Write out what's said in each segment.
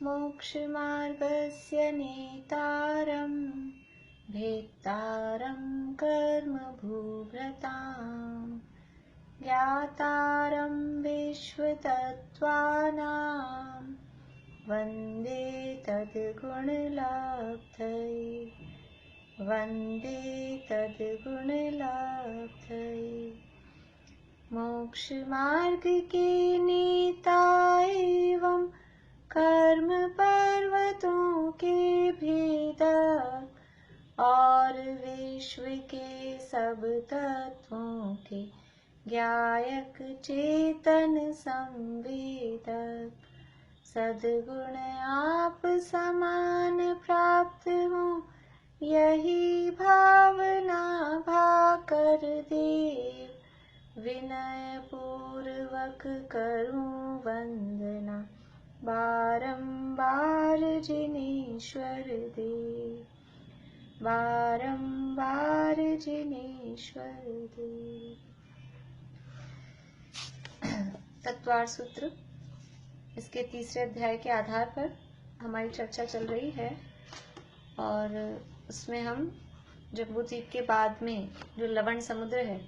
मोक्षमार्गस्य नेतारं भेत्तारं कर्मभूभृतां ज्ञातारं विश्वतत्त्वानां वन्दे तद्गुणलब्धये वन्दे तद्गुणलब्धये। मोक्षमार्ग के नेता एवं कर्म पर्वतों के भेदक और विश्व के सब तत्वों के ज्ञायक चेतन संवेदक सद्गुण आप समान प्राप्त हो यही भावना भाकर देव विनय पूर्वक करूं वंदना बारंबार जिनेश्वर देव बारंबार जिनेश्वर देव। तत्वार्थ सूत्र, इसके तीसरे अध्याय के आधार पर हमारी चर्चा चल रही है और उसमें हम जम्बूद्वीप के बाद में जो लवण समुद्र है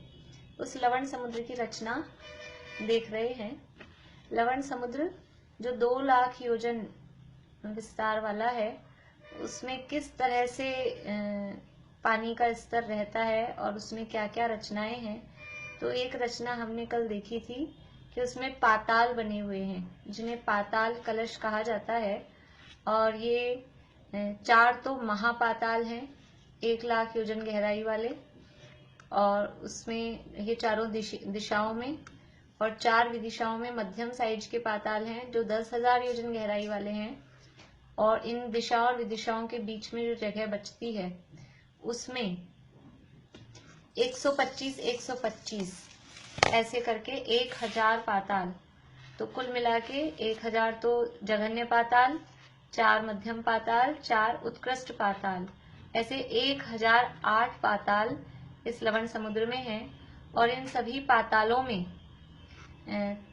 उस लवण समुद्र की रचना देख रहे हैं। लवण समुद्र जो 2 लाख योजन विस्तार वाला है उसमें किस तरह से पानी का स्तर रहता है और उसमें क्या क्या रचनाएं हैं। तो एक रचना हमने कल देखी थी कि उसमें पाताल बने हुए हैं जिन्हें पाताल कलश कहा जाता है और ये 4 तो महापाताल हैं 1 लाख योजन गहराई वाले और उसमें ये चारों दिशाओं में और 4 विदिशाओं में मध्यम साइज के पाताल हैं जो 10,000 योजन गहराई वाले हैं और इन दिशा और विदिशाओं के बीच में जो जगह बचती है उसमें 125 ऐसे करके 1000 पाताल, तो कुल मिला के 1000 तो जघन्य पाताल, 4 मध्यम पाताल, 4 उत्कृष्ट पाताल, ऐसे 1008 पाताल इस लवण समुद्र में हैं और इन सभी पातालों में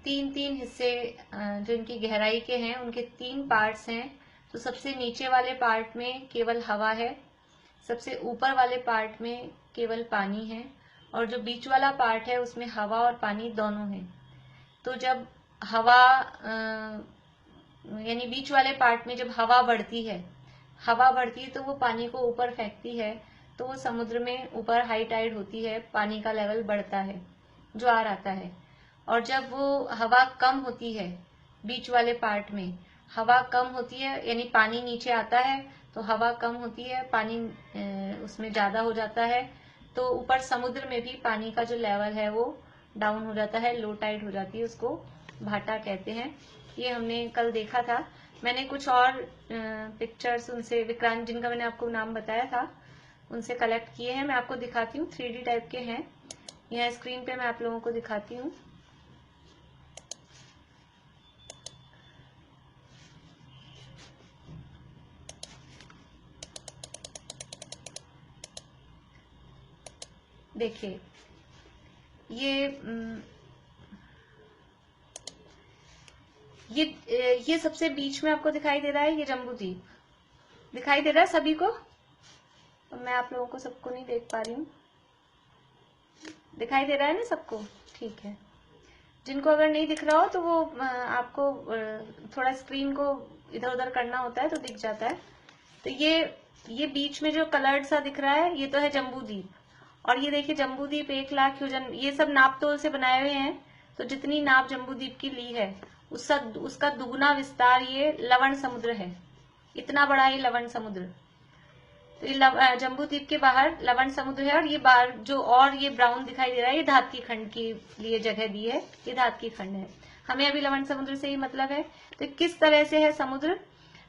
3-3 हिस्से जो इनकी गहराई के हैं उनके 3 पार्ट्स हैं। तो सबसे नीचे वाले पार्ट में केवल हवा है, सबसे ऊपर वाले पार्ट में केवल पानी है और जो बीच वाला पार्ट है उसमें हवा और पानी दोनों हैं। तो जब हवा यानी बीच वाले पार्ट में जब हवा बढ़ती है तो वो पानी को ऊपर फेंकती है तो वो समुद्र में ऊपर हाई टाइड होती है, पानी का लेवल बढ़ता है, ज्वार आता है। और जब वो हवा कम होती है बीच वाले पार्ट में हवा कम होती है यानी पानी नीचे आता है तो हवा कम होती है, पानी उसमें ज्यादा हो जाता है तो ऊपर समुद्र में भी पानी का जो लेवल है वो डाउन हो जाता है, लो टाइड हो जाती है, उसको भाटा कहते हैं। ये हमने कल देखा था। मैंने कुछ और पिक्चर्स उनसे विक्रांत जिनका मैंने आपको नाम बताया था उनसे कलेक्ट किए हैं, मैं आपको दिखाती हूँ। 3D टाइप के हैं, यहाँ स्क्रीन पे मैं आप लोगों को दिखाती हूँ। देखिए ये सबसे बीच में आपको दिखाई दे रहा है, ये जम्बूद्वीप दिखाई दे रहा है सभी को। तो मैं आप लोगों को सबको नहीं देख पा रही हूँ, दिखाई दे रहा है ना सबको? ठीक है। जिनको अगर नहीं दिख रहा हो तो वो आपको थोड़ा स्क्रीन को इधर उधर करना होता है तो दिख जाता है। तो ये बीच में जो कलर्ड सा दिख रहा है ये तो है जम्बूद्वीप। और ये देखिए जम्बूद्वीप 1 लाख योजन, ये सब नापतोल से बनाए हुए हैं। तो जितनी नाप जम्बूद्वीप की ली है उसका दुगुना विस्तार ये लवण समुद्र है, इतना बड़ा ये लवण समुद्र। तो ये जम्बूद्वीप के बाहर लवण समुद्र है और ये बाहर जो और ये ब्राउन दिखाई दे रहा है ये धातकी खंड के लिए जगह दी है, ये धातकी खंड है। हमें अभी लवण समुद्र से ही मतलब है। तो किस तरह से है समुद्र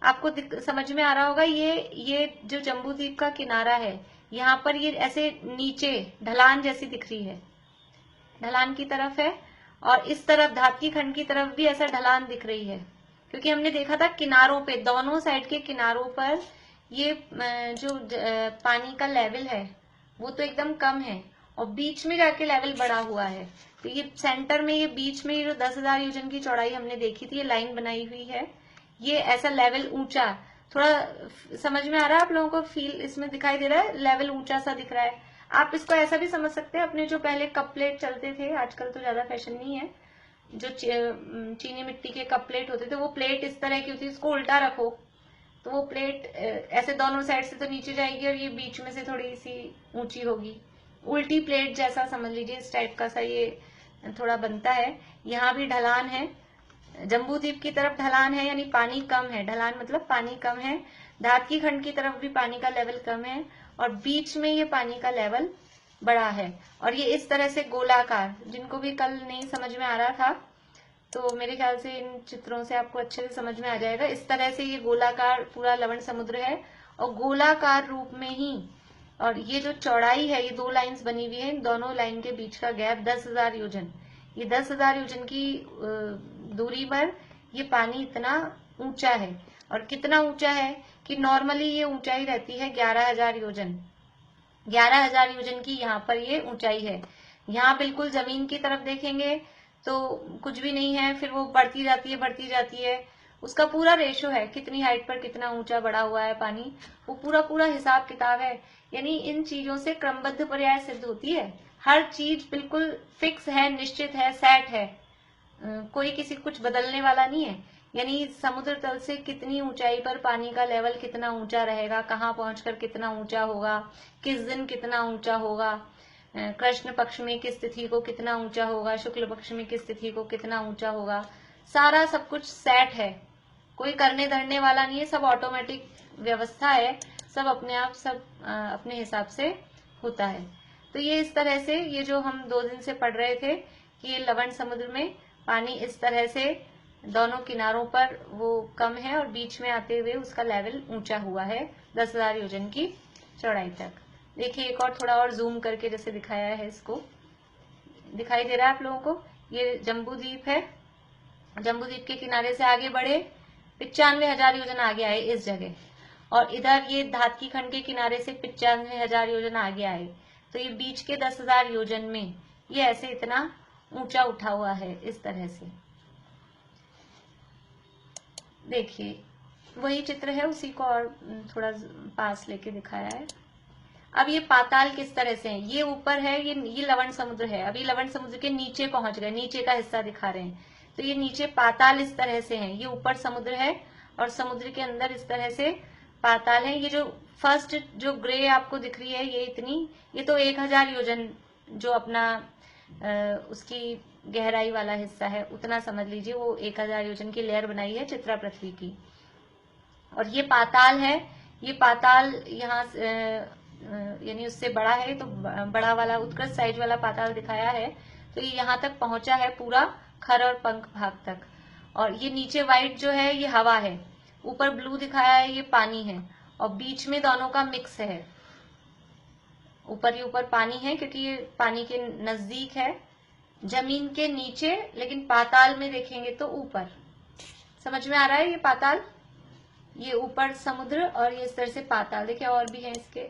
आपको समझ में आ रहा होगा। ये जो जम्बूद्वीप का किनारा है यहाँ पर ये ऐसे नीचे ढलान जैसी दिख रही है, ढलान की तरफ है और इस तरफ धातकी खंड की तरफ भी ऐसा ढलान दिख रही है। क्योंकि हमने देखा था किनारों पे, दोनों साइड के किनारों पर ये जो पानी का लेवल है वो तो एकदम कम है और बीच में जाके लेवल बढ़ा हुआ है। तो ये सेंटर में, ये बीच में ये जो 10,000 योजन की चौड़ाई हमने देखी थी, ये लाइन बनाई हुई है, ये ऐसा लेवल ऊंचा, थोड़ा समझ में आ रहा है आप लोगों को? फील इसमें दिखाई दे रहा है, लेवल ऊंचा सा दिख रहा है। आप इसको ऐसा भी समझ सकते हैं, अपने जो पहले कप प्लेट चलते थे, आजकल तो ज्यादा फैशन नहीं है, जो चीनी मिट्टी के कप प्लेट होते थे, वो प्लेट इस तरह की होती है, उसको उल्टा रखो तो वो प्लेट ऐसे दोनों साइड से तो नीचे जाएगी और ये बीच में से थोड़ी सी ऊंची होगी, उल्टी प्लेट जैसा समझ लीजिए, इस टाइप का सा ये थोड़ा बनता है। यहाँ भी ढलान है, जम्बू द्वीप की तरफ ढलान है, यानी पानी कम है, ढलान मतलब पानी कम है। धातकी खंड की तरफ भी पानी का लेवल कम है और बीच में ये पानी का लेवल बड़ा है। और ये इस तरह से गोलाकार, जिनको भी कल नहीं समझ में आ रहा था तो मेरे ख्याल से इन चित्रों से आपको अच्छे से समझ में आ जाएगा। इस तरह से ये गोलाकार पूरा लवण समुद्र है और गोलाकार रूप में ही, और ये जो चौड़ाई है, ये 2 लाइंस बनी हुई है, इन दोनों लाइन के बीच का गैप 10,000 योजन, ये 10,000 योजन की दूरी पर ये पानी इतना ऊंचा है। और कितना ऊंचा है कि नॉर्मली ये ऊंचाई रहती है 11,000 योजन, 11,000 योजन की यहाँ पर ये ऊंचाई है। यहाँ बिल्कुल जमीन की तरफ देखेंगे तो कुछ भी नहीं है, फिर वो बढ़ती जाती है, उसका पूरा रेशो है, कितनी हाइट पर कितना ऊंचा बढ़ा हुआ है पानी, वो पूरा हिसाब किताब है। यानी इन चीजों से क्रमबद्ध पर्याय सिद्ध होती है, हर चीज बिल्कुल फिक्स है, निश्चित है, सेट है, कोई किसी कुछ बदलने वाला नहीं है। यानी समुद्र तल से कितनी ऊंचाई पर पानी का लेवल कितना ऊंचा रहेगा, कहाँ पहुंचकर कितना ऊंचा होगा, किस दिन कितना ऊंचा होगा, कृष्ण पक्ष में किस तिथि को कितना ऊंचा होगा, शुक्ल पक्ष में किस तिथि को कितना ऊंचा होगा, सारा सब कुछ सेट है, कोई करने धरने वाला नहीं है, सब ऑटोमेटिक व्यवस्था है, सब अपने आप सब अपने हिसाब से होता है। तो ये इस तरह से, ये जो हम 2 दिन से पढ़ रहे थे कि ये लवण समुद्र में पानी इस तरह से दोनों किनारों पर वो कम है और बीच में आते हुए उसका लेवल ऊंचा हुआ है 10,000 योजन की चौड़ाई तक। देखिए एक और थोड़ा और जूम करके जैसे दिखाया है, इसको दिखाई दे रहा है आप लोगों को? ये जम्बू द्वीप है, जम्बू द्वीप के किनारे से आगे बढ़े 95,000 योजन आगे आए इस जगह, और इधर ये धातकी खंड के किनारे से 95,000 योजन आगे आए, तो ये बीच के 10,000 योजन में ये ऐसे इतना ऊंचा उठा हुआ है इस तरह से। देखिए वही चित्र है, उसी को और थोड़ा पास लेके दिखाया है। अब ये पाताल किस तरह से है, ये ऊपर है, ये लवण समुद्र है, अभी लवण समुद्र के नीचे पहुंच गए, नीचे का हिस्सा दिखा रहे हैं, तो ये नीचे पाताल इस तरह से है, ये ऊपर समुद्र है और समुद्र के अंदर इस तरह से पाताल है। ये जो फर्स्ट जो ग्रे आपको दिख रही है, ये इतनी, ये तो 1,000 योजन जो अपना उसकी गहराई वाला हिस्सा है, उतना समझ लीजिए, वो 1,000 योजन की लेयर बनाई है चित्रा पृथ्वी की। और ये पाताल है, ये पाताल यहाँ यानी उससे बड़ा है, तो बड़ा वाला उत्कृष्ट साइज वाला पाताल दिखाया है, तो ये यहाँ तक पहुंचा है पूरा खर और पंख भाग तक। और ये नीचे व्हाइट जो है ये हवा है, ऊपर ब्लू दिखाया है ये पानी है, और बीच में दोनों का मिक्स है, ऊपर ही ऊपर पानी है क्योंकि ये पानी के नजदीक है, जमीन के नीचे, लेकिन पाताल में देखेंगे तो ऊपर। समझ में आ रहा है? ये पाताल, ये ऊपर समुद्र और ये इस तरह से पाताल। देखिए और भी है इसके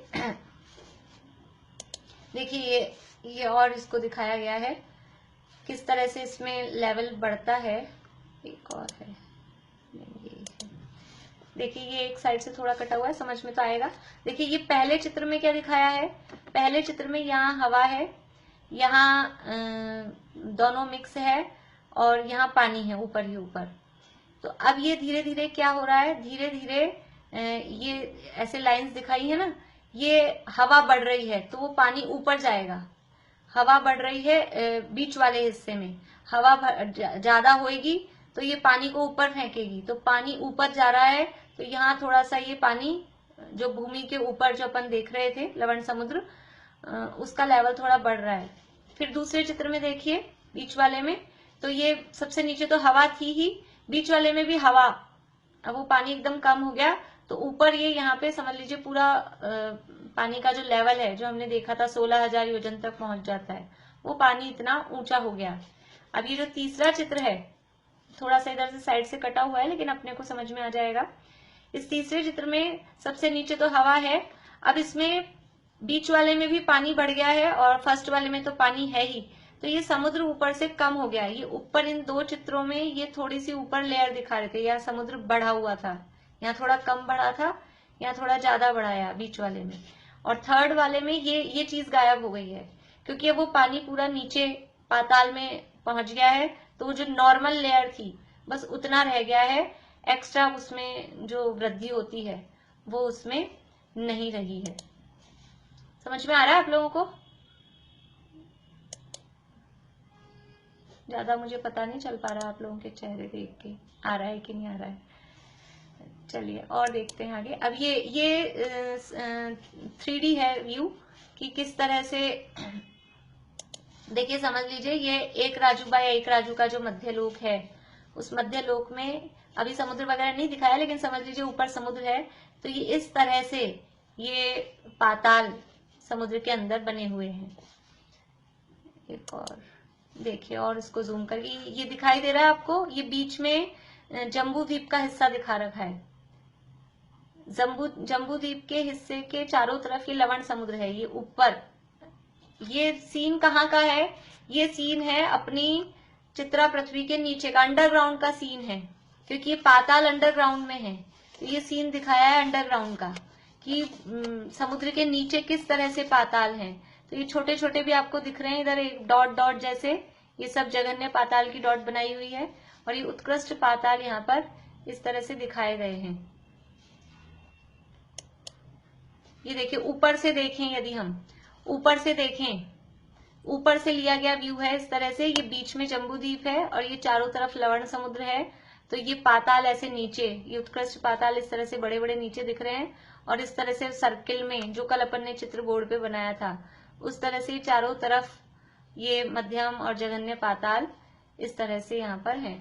देखिए ये और इसको दिखाया गया है किस तरह से इसमें लेवल बढ़ता है। एक और है, देखिए ये एक साइड से थोड़ा कटा हुआ है, समझ में तो आएगा। देखिए ये पहले चित्र में क्या दिखाया है, पहले चित्र में यहाँ हवा है, यहाँ दोनों मिक्स है और यहाँ पानी है ऊपर ही ऊपर। तो अब ये धीरे धीरे क्या हो रहा है, धीरे धीरे ये ऐसे लाइंस दिखाई है ना, ये हवा बढ़ रही है तो वो पानी ऊपर जाएगा, हवा बढ़ रही है बीच वाले हिस्से में, हवा ज्यादा होएगी तो ये पानी को ऊपर फेंकेगी, तो पानी ऊपर जा रहा है, तो यहाँ थोड़ा सा ये पानी जो भूमि के ऊपर जो अपन देख रहे थे लवण समुद्र, उसका लेवल थोड़ा बढ़ रहा है। फिर दूसरे चित्र में देखिए बीच वाले में, तो ये सबसे नीचे तो हवा थी ही, बीच वाले में भी हवा, अब वो पानी एकदम कम हो गया, तो ऊपर ये यहाँ पे समझ लीजिए पूरा पानी का जो लेवल है जो हमने देखा था 16,000 योजन तक पहुंच जाता है, वो पानी इतना ऊंचा हो गया। अब ये जो तीसरा चित्र है, थोड़ा सा इधर से साइड से कटा हुआ है लेकिन अपने को समझ में आ जाएगा। इस तीसरे चित्र में सबसे नीचे तो हवा है, अब इसमें बीच वाले में भी पानी बढ़ गया है और फर्स्ट वाले में तो पानी है ही, तो ये समुद्र ऊपर से कम हो गया। ये ऊपर इन दो चित्रों में ये थोड़ी सी ऊपर लेयर दिखा रहे थे, यहाँ समुद्र बढ़ा हुआ था, यहाँ थोड़ा कम बढ़ा था, यहाँ थोड़ा ज्यादा बढ़ाया बीच वाले में, और थर्ड वाले में ये चीज गायब हो गई है, क्योंकि अब वो पानी पूरा नीचे पाताल में पहुंच गया है। तो वो जो नॉर्मल लेयर थी बस उतना रह गया है, एक्स्ट्रा उसमें जो वृद्धि होती है वो उसमें नहीं रही है। समझ में आ रहा है आप लोगों को? ज्यादा मुझे पता नहीं चल पा रहा आप लोगों के चेहरे देख के आ रहा है कि नहीं आ रहा है। चलिए और देखते हैं आगे। अब ये 3D है व्यू कि किस तरह से, देखिए समझ लीजिए ये एक राजू बाय एक राजू का जो मध्य लोक है, उस मध्य लोक में अभी समुद्र वगैरह नहीं दिखाया, लेकिन समझ लीजिए ऊपर समुद्र है। तो ये इस तरह से ये पाताल समुद्र के अंदर बने हुए हैं। एक और देखिए, और इसको जूम करके ये दिखाई दे रहा है आपको, ये बीच में जम्बू द्वीप का हिस्सा दिखा रखा है। जम्बू द्वीप के हिस्से के चारों तरफ ये लवण समुद्र है। ये ऊपर ये सीन कहाँ का है? ये सीन है अपनी चित्रा पृथ्वी के नीचे का, अंडरग्राउंड का सीन है, क्योंकि ये पाताल अंडरग्राउंड में है। तो ये सीन दिखाया है अंडरग्राउंड का कि समुद्र के नीचे किस तरह से पाताल है। तो ये छोटे छोटे भी आपको दिख रहे हैं इधर, एक डॉट डॉट जैसे, ये सब जगन्य पाताल की डॉट बनाई हुई है, और ये उत्कृष्ट पाताल यहाँ पर इस तरह से दिखाए गए हैं। ये देखिए ऊपर से देखें, यदि हम ऊपर से देखें, ऊपर से लिया गया व्यू है इस तरह से। ये बीच में जम्बू द्वीप है और ये चारों तरफ लवण समुद्र है। तो ये पाताल ऐसे नीचे, ये उत्कृष्ट पाताल इस तरह से बड़े बड़े नीचे दिख रहे हैं, और इस तरह से सर्किल में जो कल अपन ने चित्र बोर्ड पे बनाया था उस तरह से चारों तरफ ये मध्यम और जघन्य पाताल इस तरह से यहाँ पर है।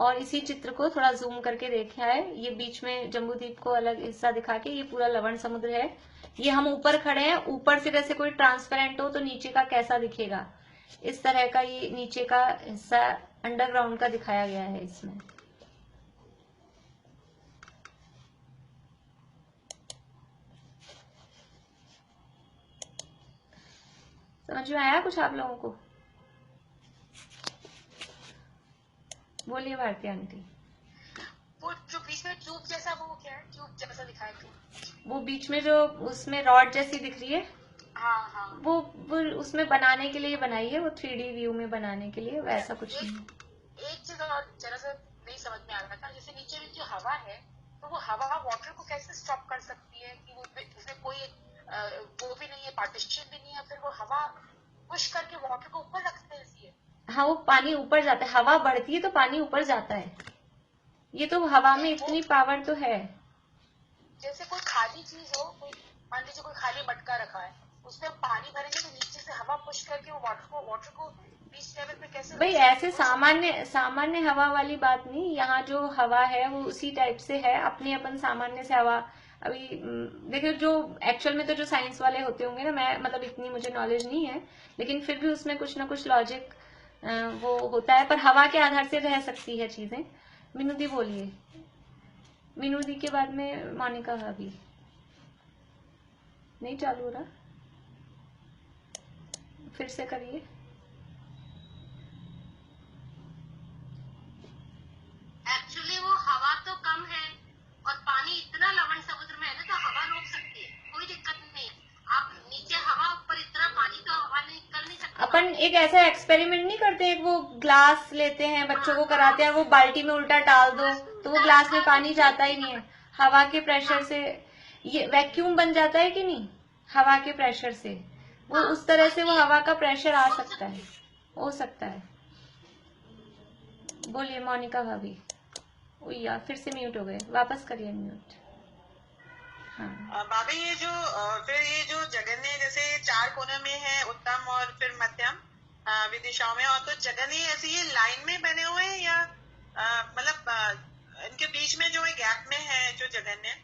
और इसी चित्र को थोड़ा जूम करके देखा है, ये बीच में जम्बू द्वीप को अलग हिस्सा दिखा के ये पूरा लवण समुद्र है। ये हम ऊपर खड़े हैं, ऊपर से जैसे कोई ट्रांसपेरेंट हो तो नीचे का कैसा दिखेगा, इस तरह का ये नीचे का हिस्सा अंडरग्राउंड का दिखाया गया है इसमें। समझ में आया कुछ आप लोगों को? बोलिए भारती आंटी। वो जो बीच में ट्यूब जैसा, वो क्या है? ट्यूब जैसा दिखाया ट्यूब, वो बीच में जो उसमें रॉड जैसी दिख रही है, हाँ हाँ, वो उसमें बनाने के लिए बनाई है, वो 3D व्यू में बनाने के लिए, वैसा कुछ नहीं। एक चीज और जरा सा नहीं समझ में आ रहा था, जैसे नीचे में जो हवा है, तो वो हवा वाटर को कैसे स्टॉप कर सकती है कि वो उसमें कोई वो भी नहीं है, पार्टीशन भी नहीं है, फिर वो हवा पुश करके वाटर को ऊपर रखते हैं इसलिए। हाँ, वो पानी ऊपर जाता है, हवा बढ़ती है तो पानी ऊपर जाता है। ये तो हवा में इतनी पावर तो है। जैसे कोई खाली चीज हो, कोई मान लीजिए कोई खाली मटका रखा है, उसमें पानी भरेंगे तो नीचे से हवा पुश करके वो वाटर को बीच लेवल पे कैसे? भाई ऐसे सामान्य हवा वाली बात नहीं, यहाँ जो हवा है वो उसी टाइप से है, अपने अपन सामान्य से हवा। अभी देखो जो एक्चुअल में तो जो साइंस वाले होते होंगे ना, मैं मतलब इतनी मुझे नॉलेज नहीं है, लेकिन फिर भी उसमें कुछ ना कुछ लॉजिक वो होता है, पर हवा के आधार से रह सकती है चीजें। मीनू दी बोलिए। मीनू दी के बाद में मोनिका भाभी। नहीं चालू हो रहा, फिर से करिए। एक्चुअली वो हवा तो कम है और पानी इतना लवण समुद्र में है ना, तो हवा रोक सकती है, कोई दिक्कत नहीं। आप नीचे हवा, ऊपर इतना पानी, तो हवा नहीं कर नहीं सकती। अपन एक ऐसा एक्सपेरिमेंट नहीं करते, एक वो ग्लास लेते हैं, बच्चों को कराते हैं, वो बाल्टी में उल्टा डाल दो तो वो ग्लास में पानी जाता ही नहीं है, हवा के प्रेशर से ये वैक्यूम बन जाता है कि नहीं, हवा के प्रेशर से वो उस तरह से वो हवा का प्रेशर आ सकता है, हो सकता है। बोलिए मोनिका भाभी। ओ यार फिर से म्यूट हो गए, वापस करिए म्यूट। हाँ भाभी ये जो फिर ये जो जगन्य जैसे चार कोने में है, उत्तम और फिर मध्यम विदिशाओं में, और तो जगन्य ऐसे ये लाइन में बने हुए हैं या मतलब इनके बीच में जो गैप में है जो जगन्य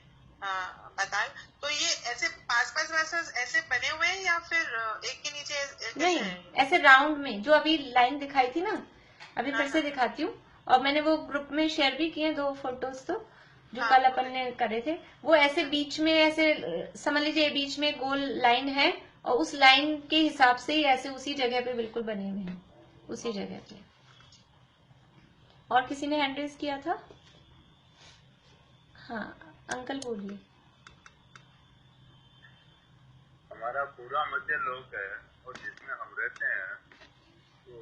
बताए, तो ये ऐसे पास पास वैसे ऐसे बने हुए हैं या फिर एक के नीचे नहीं, ऐसे राउंड में जो अभी लाइन दिखाई थी ना, अभी फिर से दिखाती हूँ, और मैंने वो ग्रुप में शेयर भी किए 2 फोटोज, तो जो हाँ, कल अपन ने करे थे, वो ऐसे बीच में, ऐसे समझ लीजिए बीच में गोल लाइन है और उस लाइन के हिसाब से ही ऐसे उसी जगह पे बिल्कुल बने हुए हैं, उसी जगह पे। और किसी ने हैंड रेज किया था? हाँ अंकल बोलिए। हमारा पूरा मध्य लोक है और जिसमें हम रहते हैं तो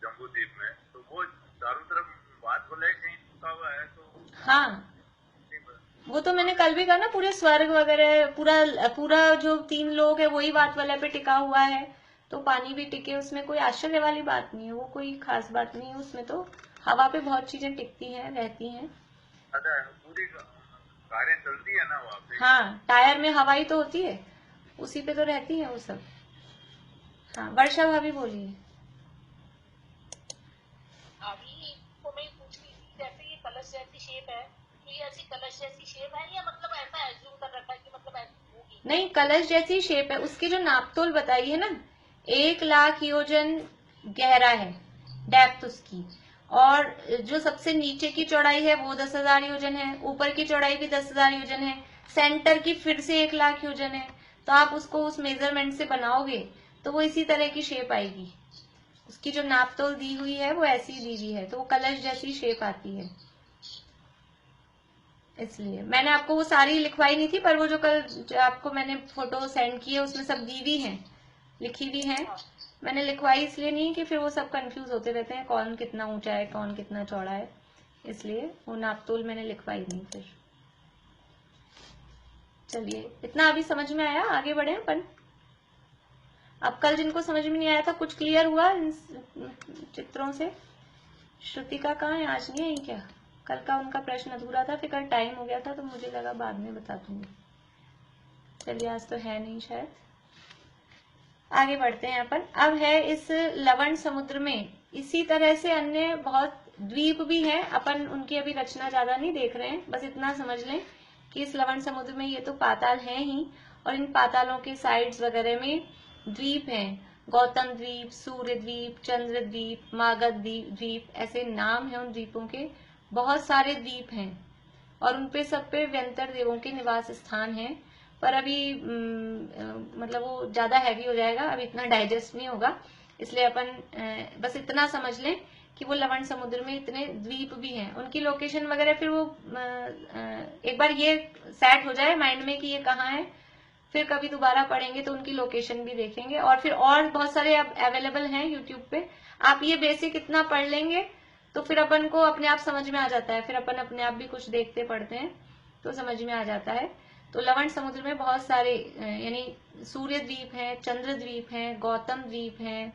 जम्बू द्वीप में, तो वो चारों तरफ बात बोले कहीं झुका हुआ है तो हाँ वो तो मैंने कल भी कहा ना, पूरे स्वर्ग वगैरह पूरा जो 3 लोग है वही बात वाला पे टिका हुआ है, तो पानी भी टिके, उसमें कोई आश्चर्य वाली बात नहीं है, वो कोई खास बात नहीं है, उसमें तो हवा पे बहुत चीजें टिकती हैं, रहती हैं। अच्छा पूरी कारें चलती है ना वहाँ पे? हाँ टायर में हवा ही तो होती है, उसी पे तो रहती है वो सब। हाँ वर्षा भाभी बोलिए। अभी को मैं पूछ रही थी, जैसे ये कलश जैसी शेप है, तो ये ऐसी कलश जैसी शेप है या मतलब ऐसा एज्यूम कर रखा है कि मतलब ऐसी होगी? नहीं कलश जैसी शेप है, उसकी जो नापतोल बताई है ना 1,00,000 योजन गहरा है डेप्थ उसकी, और जो सबसे नीचे की चौड़ाई है वो 10,000 योजन है, ऊपर की चौड़ाई भी 10,000 योजन है, सेंटर की फिर से 1,00,000 योजन है। तो आप उसको उस मेजरमेंट से बनाओगे तो वो इसी तरह की शेप आएगी, उसकी जो नापतोल दी हुई है वो ऐसी दी हुई है, तो वो कलश जैसी शेप आती है। इसलिए मैंने आपको वो सारी लिखवाई नहीं थी, पर वो जो कल जो आपको मैंने फोटो सेंड की है उसमें सब दी हुई है, लिखी हुई है। मैंने लिखवाई इसलिए नहीं कि फिर वो सब कंफ्यूज होते रहते हैं, कौन कितना ऊंचा है कौन कितना चौड़ा है, इसलिए वो नापतोल मैंने लिखवाई नहीं फिर। चलिए इतना अभी समझ में आया, आगे बढ़े अपन। अब कल जिनको समझ में नहीं आया था कुछ क्लियर हुआ इन चित्रों से? श्रुतिका कहाँ है, आज नहीं आई क्या? कल का उनका प्रश्न अधूरा था, फिर कल टाइम हो गया था तो मुझे लगा बाद में बता दूंगी। चलिए आज तो है नहीं शायद, आगे बढ़ते हैं अपन। अब है इस लवण समुद्र में इसी तरह से अन्य बहुत द्वीप भी हैं, अपन उनकी अभी रचना ज्यादा नहीं देख रहे हैं, बस इतना समझ लें कि इस लवण समुद्र में ये तो पाताल हैं ही, और इन पातालों के साइड्स वगैरह में द्वीप हैं, गौतम द्वीप, सूर्य द्वीप, चंद्र द्वीप, मागध द्वीप, ऐसे नाम है उन द्वीपों के। बहुत सारे द्वीप हैं और उनपे सब पे व्यंतर देवों के निवास स्थान हैं, पर अभी मतलब वो ज्यादा हैवी हो जाएगा, अभी इतना डाइजेस्ट नहीं होगा, इसलिए अपन बस इतना समझ लें कि वो लवण समुद्र में इतने द्वीप भी हैं, उनकी लोकेशन वगैरह फिर वो एक बार ये सेट हो जाए माइंड में कि ये कहाँ है, फिर कभी दोबारा पढ़ेंगे तो उनकी लोकेशन भी देखेंगे, और फिर और बहुत सारे अब अवेलेबल हैं यूट्यूब पे। आप ये बेसिक इतना पढ़ लेंगे तो फिर अपन को अपने आप समझ में आ जाता है, फिर अपन अपने आप भी कुछ देखते पढ़ते हैं तो समझ में आ जाता है। तो लवण समुद्र में बहुत सारे यानी सूर्य द्वीप है, चंद्र द्वीप है, गौतम द्वीप है,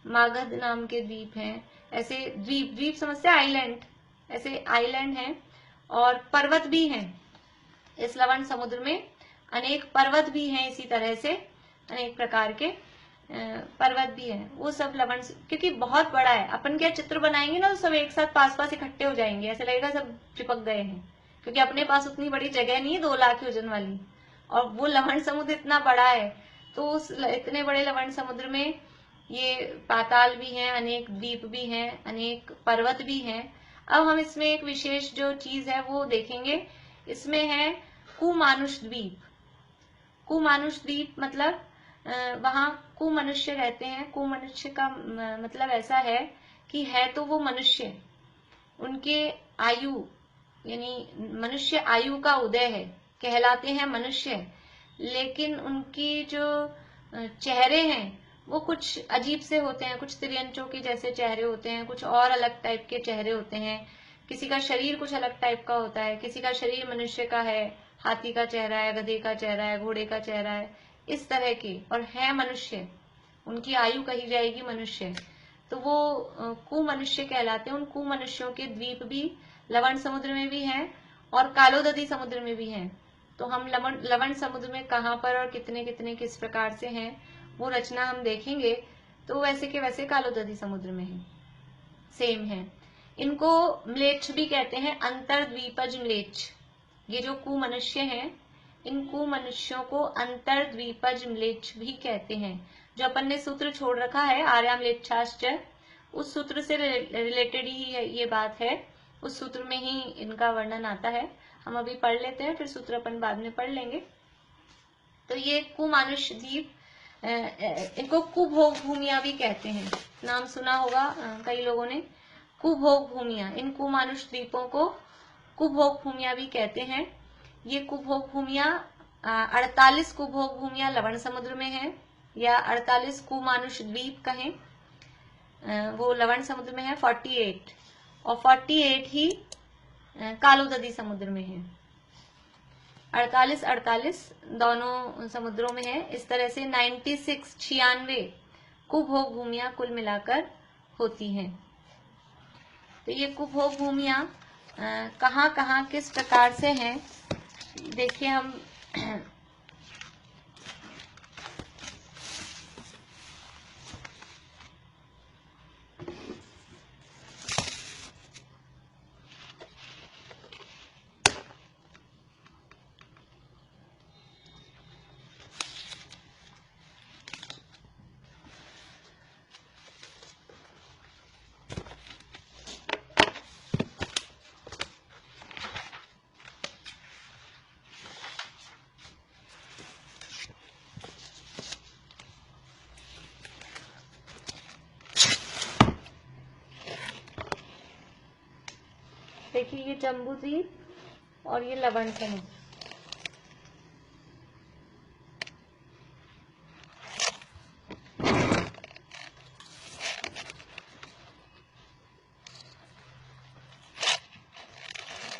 मागध नाम के द्वीप हैं, ऐसे द्वीप समझते हैं आइलैंड, ऐसे आइलैंड हैं, और पर्वत भी हैं इस लवण समुद्र में, अनेक पर्वत भी हैं, इसी तरह से अनेक प्रकार के पर्वत भी हैं, वो सब लवण, क्योंकि बहुत बड़ा है, अपन क्या चित्र बनाएंगे ना तो सब एक साथ पास पास इकट्ठे हो जाएंगे, ऐसे लगेगा सब चिपक गए हैं, क्योंकि अपने पास उतनी बड़ी जगह नहीं है 2,00,000 योजन वाली, और वो लवण समुद्र इतना बड़ा है, तो उस इतने बड़े लवण समुद्र में ये पाताल भी हैं, अनेक द्वीप भी हैं, अनेक पर्वत भी हैं। अब हम इसमें एक विशेष जो चीज है वो देखेंगे, इसमें है कुमानुष द्वीप। कुमानुष द्वीप मतलब वहां कुमनुष्य रहते हैं, कुमनुष्य का मतलब ऐसा है कि है तो वो मनुष्य, उनके आयु यानी मनुष्य आयु का उदय है, कहलाते हैं मनुष्य, लेकिन उनकी जो चेहरे हैं वो कुछ अजीब से होते हैं, कुछ तिर्यंचों के जैसे चेहरे होते हैं, कुछ और अलग टाइप के चेहरे होते हैं, किसी का शरीर कुछ अलग टाइप का होता है, किसी का शरीर मनुष्य का है, हाथी का चेहरा है, गधे का चेहरा है, घोड़े का चेहरा है, इस तरह के, और है मनुष्य, उनकी आयु कही जाएगी मनुष्य, तो वो कुमनुष्य कहलाते हैं। उन कुमनुष्यों के द्वीप भी लवण समुद्र में भी हैं और कालोदधी समुद्र में भी हैं। तो हम लवण समुद्र में कहाँ पर और कितने कितने किस प्रकार से हैं वो रचना हम देखेंगे, तो वैसे के वैसे कालोदधी समुद्र में है, सेम है। इनको म्लेच्छ भी कहते हैं, अंतरद्वीपज म्लेच्छ। ये जो कुमनुष्य हैं, इन कुमनुष्यों को अंतरद्वीपज म्लेच्छ भी कहते हैं। जो अपन ने सूत्र छोड़ रखा है आर्या म्लेच्छाश्च, उस सूत्र से रिलेटेड ही ये बात है, उस सूत्र में ही इनका वर्णन आता है। हम अभी पढ़ लेते हैं, फिर सूत्र अपन बाद में पढ़ लेंगे। तो ये कुमानुष द्वीप, इनको कुभोग भूमिया भी कहते हैं, नाम सुना होगा कई लोगों ने, कुभोग भूमिया। इन कुमानुष द्वीपों को कुभोग भूमिया भी कहते हैं। ये कुभोग भूमिया 48 कुभोग भूमिया लवण समुद्र में है, या 48 कुमानुष द्वीप कहें, वो लवण समुद्र में है 48, और 48 ही कालोददी समुद्र में है। 48 दोनों समुद्रों में है। इस तरह से 96 कुभोग भूमिया कुल मिलाकर होती हैं। तो ये कुभोग भूमिया कहाँ कहाँ किस प्रकार से हैं, देखिए हम देखिए, ये जम्बू द्वीप और ये लवण समुद्र।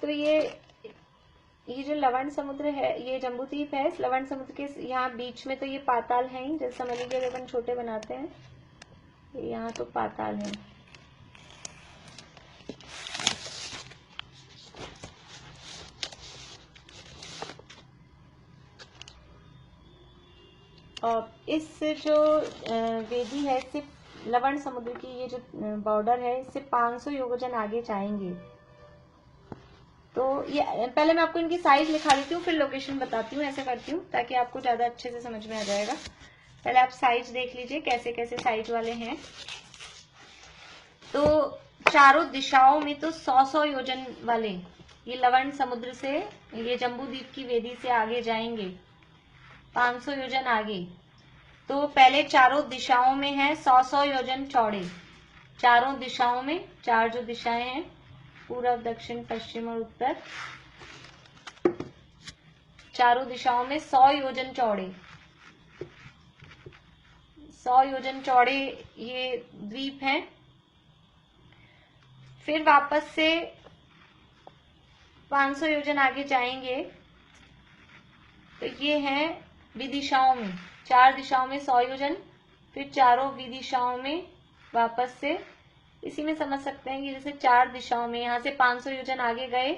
तो ये जो लवण समुद्र है, ये जम्बू द्वीप है, इस लवण समुद्र के यहाँ बीच में तो ये पाताल है ही, जैसे समझ लीजिए अपन छोटे बनाते हैं, यहाँ तो पाताल है। और इस जो वेदी है, इससे लवण समुद्र की ये जो बॉर्डर है, इससे 500 योजन आगे जाएंगे। तो ये पहले मैं आपको इनकी साइज लिखा देती हूँ, फिर लोकेशन बताती हूँ। ऐसे करती हूँ ताकि आपको ज्यादा अच्छे से समझ में आ जाएगा। पहले आप साइज देख लीजिए कैसे कैसे साइज वाले हैं। तो चारों दिशाओं में तो 100-100 योजन वाले ये लवण समुद्र से, ये जम्बू द्वीप की वेदी से आगे जाएंगे 500 योजन आगे। तो पहले चारों दिशाओं में है 100-100 योजन चौड़े, चारों दिशाओं में, चार जो दिशाएं हैं, पूर्व, दक्षिण, पश्चिम और उत्तर, चारों दिशाओं में 100 योजन चौड़े, 100 योजन चौड़े ये द्वीप हैं। फिर वापस से 500 योजन आगे जाएंगे तो ये हैं विदिशाओं में, चार दिशाओं में 100 योजन, फिर चारों विदिशाओं में वापस से, इसी में समझ सकते हैं कि जैसे चार दिशाओं में, यहां से 500 योजन आगे गए,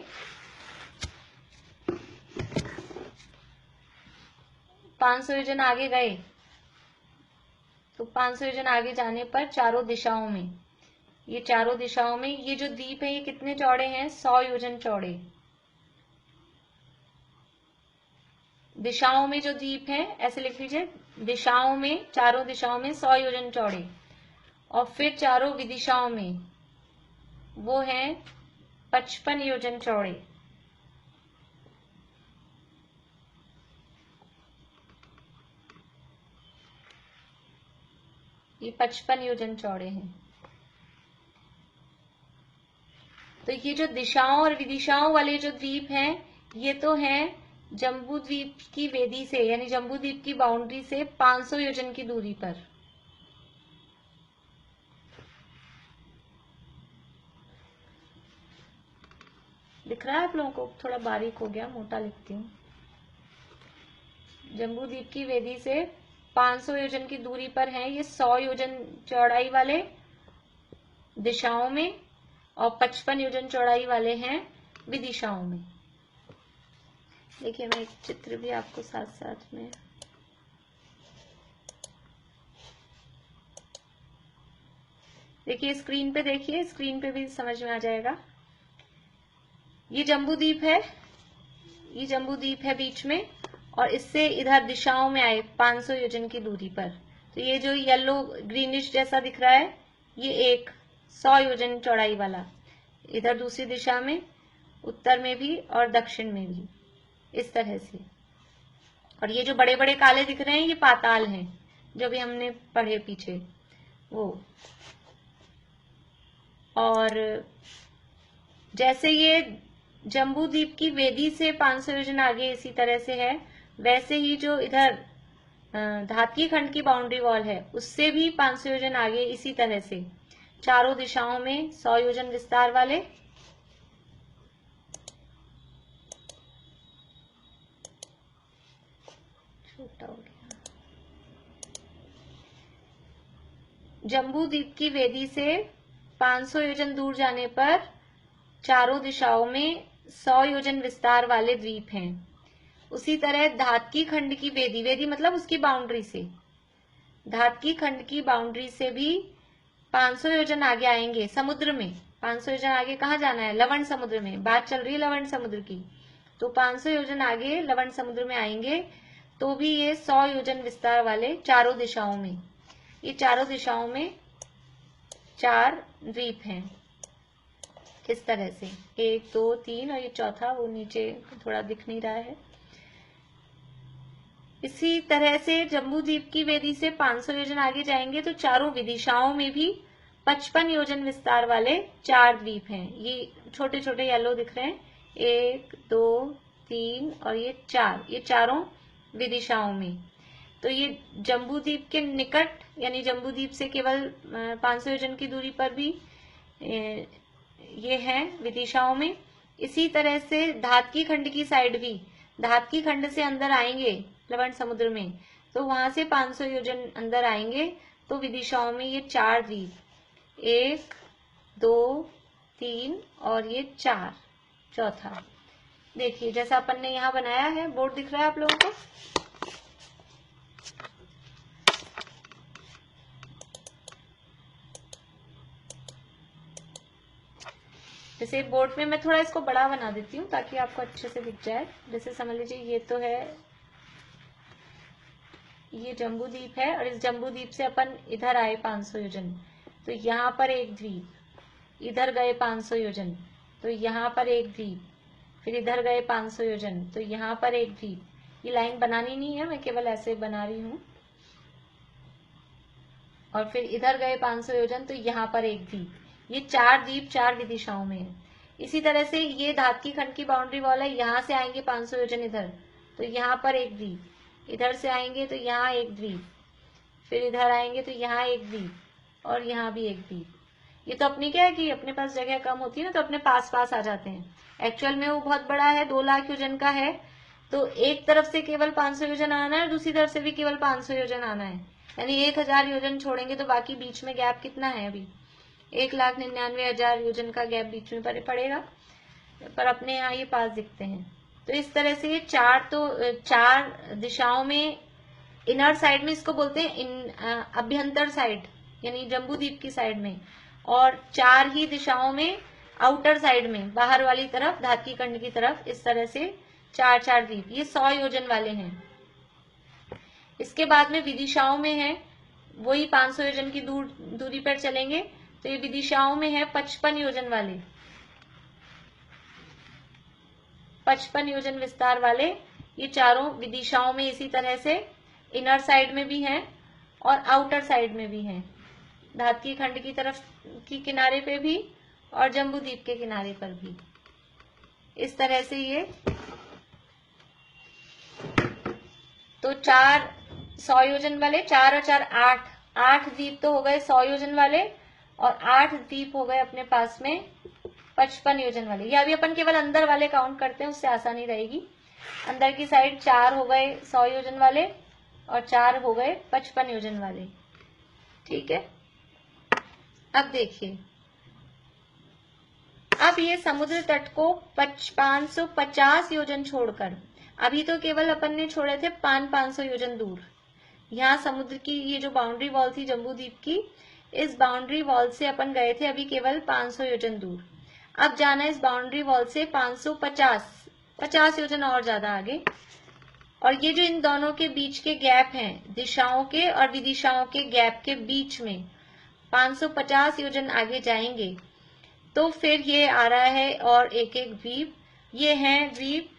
500 योजन आगे गए, तो 500 योजन आगे जाने पर चारों दिशाओं में, ये चारों दिशाओं में ये जो द्वीप है, ये कितने चौड़े हैं? 100 योजन चौड़े। दिशाओं में जो द्वीप है, ऐसे लिख लीजिए, दिशाओं में, चारों दिशाओं में 100 योजन चौड़े, और फिर चारों विदिशाओं में वो हैं 55 योजन चौड़े। ये 55 योजन चौड़े हैं। तो ये जो दिशाओं और विदिशाओं वाले जो द्वीप हैं, ये तो हैं जम्बू द्वीप की वेदी से, यानी जम्बू द्वीप की बाउंड्री से 500 योजन की दूरी पर। दिख रहा है आप लोगों को? थोड़ा बारीक हो गया, मोटा लिखती हूँ। जम्बू द्वीप की वेदी से 500 योजन की दूरी पर हैं ये 100 योजन चौड़ाई वाले दिशाओं में, और 55 योजन चौड़ाई वाले हैं विदिशाओं में। देखिए, मैं एक चित्र भी आपको साथ साथ में, देखिए स्क्रीन पे, देखिए स्क्रीन पे भी समझ में आ जाएगा। ये जम्बू द्वीप है, ये जम्बू द्वीप है बीच में, और इससे इधर दिशाओं में आए 500 योजन की दूरी पर। तो ये जो येलो ग्रीनिश जैसा दिख रहा है, ये एक 100 योजन चौड़ाई वाला, इधर दूसरी दिशा में, उत्तर में भी और दक्षिण में भी, इस तरह से। और ये जो बड़े बड़े काले दिख रहे हैं ये पाताल हैं, जो भी हमने पढ़े पीछे वो। और जैसे ये जम्बू द्वीप की वेदी से 500 योजन आगे इसी तरह से है, वैसे ही जो इधर धातकी खंड की बाउंड्री वॉल है उससे भी 500 योजन आगे इसी तरह से चारों दिशाओं में 100 योजन विस्तार वाले छोटा हो गया। जम्बू द्वीप की वेदी से 500 योजन दूर जाने पर चारों दिशाओं में 100 योजन विस्तार वाले द्वीप हैं। उसी तरह धातकी खंड की वेदी, वेदी मतलब उसकी बाउंड्री से, धातकी खंड की बाउंड्री से भी 500 योजन आगे आएंगे समुद्र में। 500 योजन आगे कहाँ जाना है? लवण समुद्र में। बात चल रही है लवण समुद्र की। तो 500 योजन आगे लवण समुद्र में आएंगे तो भी ये 100 योजन विस्तार वाले चारों दिशाओं में, ये चारों दिशाओं में 4 द्वीप हैं इस तरह से, 1 2 3 और ये चौथा वो नीचे थोड़ा दिख नहीं रहा है। इसी तरह से जम्बू द्वीप की वेदी से 500 योजन आगे जाएंगे तो चारों विदिशाओं में भी 55 योजन विस्तार वाले 4 द्वीप हैं। ये छोटे छोटे येलो दिख रहे हैं, 1 2 3 और ये 4, ये चारों विदिशाओं में। तो ये जम्बू द्वीप के निकट यानी जम्बू द्वीप से केवल 500 योजन की दूरी पर भी ये हैं विदिशाओं में। इसी तरह से धातकी खंड की साइड भी, धातकी खंड से अंदर आएंगे लवण समुद्र में तो वहां से 500 योजन अंदर आएंगे तो विदिशाओं में ये 4 द्वीप, 1 2 3 और ये 4 चौथा। देखिए जैसा अपन ने यहाँ बनाया है, बोर्ड दिख रहा है आप लोगों को? जैसे बोर्ड में मैं थोड़ा इसको बड़ा बना देती हूँ ताकि आपको अच्छे से दिख जाए। जैसे समझ लीजिए ये तो है, ये जम्बू द्वीप है और इस जम्बू द्वीप से अपन इधर आए 500 योजन तो यहाँ पर एक द्वीप, इधर गए 500 योजन तो यहाँ पर एक द्वीप, फिर इधर गए 500 योजन तो यहाँ पर एक द्वीप। ये लाइन बनानी नहीं है, मैं केवल ऐसे बना रही हूँ। और फिर इधर गए 500 योजन तो यहाँ पर एक द्वीप। ये 4 द्वीप 4 विदिशाओं में है। इसी तरह से ये धातकी खंड की बाउंड्री वॉल है, यहाँ से आएंगे 500 योजन इधर तो यहाँ पर एक द्वीप, इधर से आएंगे तो यहाँ एक द्वीप, फिर इधर आएंगे तो यहाँ एक द्वीप और यहाँ भी एक द्वीप। ये तो अपनी क्या है कि अपने पास जगह कम होती है ना तो अपने पास पास आ जाते हैं। एक्चुअल में वो बहुत बड़ा है, 2 लाख योजन का है तो एक तरफ से केवल 500 योजन आना है, दूसरी तरफ से भी केवल 500 योजन आना है, यानी 1000 योजन छोड़ेंगे तो बाकी बीच में गैप कितना है? अभी 1,99,000 योजन का गैप बीच में पड़ेगा, पर अपने यहाँ ये पास दिखते हैं। तो इस तरह से ये 4 दिशाओं में, इनर साइड में इसको बोलते हैं अभ्यंतर साइड यानी जम्बू द्वीप की साइड में, और 4 ही दिशाओं में आउटर साइड में बाहर वाली तरफ धातकी खंड की तरफ, इस तरह से 4 द्वीप। ये 100 योजन वाले हैं। इसके बाद में विदिशाओं में है वही 500 योजन की दूरी पर चलेंगे तो ये विदिशाओं में है 55 योजन वाले, 55 योजन विस्तार वाले। ये चारों विदिशाओं में इसी तरह से इनर साइड में भी हैं और आउटर साइड में भी हैं, धातकी खंड की तरफ की किनारे पे भी और जम्बू द्वीप के किनारे पर भी। इस तरह से ये तो 4 100 योजन वाले, 4 और 4 8 द्वीप तो हो गए 100 योजन वाले और 8 द्वीप हो गए अपने पास में 55 योजन वाले। या अभी अपन केवल अंदर वाले काउंट करते हैं, उससे आसानी रहेगी। अंदर की साइड 4 हो गए 100 योजन वाले और 4 हो गए 55 योजन वाले। ठीक है, अब देखिए, अब ये समुद्र तट को 550 योजन छोड़कर, अभी तो केवल अपन ने छोड़े थे 500 योजन दूर। यहाँ समुद्र की ये जो बाउंड्री वॉल थी जम्बू द्वीप की, इस बाउंड्री वॉल से अपन गए थे अभी केवल 500 योजन दूर। अब जाना इस बाउंड्री वॉल से 550 योजन और ज्यादा आगे। और ये जो इन दोनों के बीच के गैप हैं, दिशाओं के और विदिशाओं के गैप के बीच में 550 योजन आगे जाएंगे तो फिर ये आ रहा है और एक एक द्वीप, ये हैं द्वीप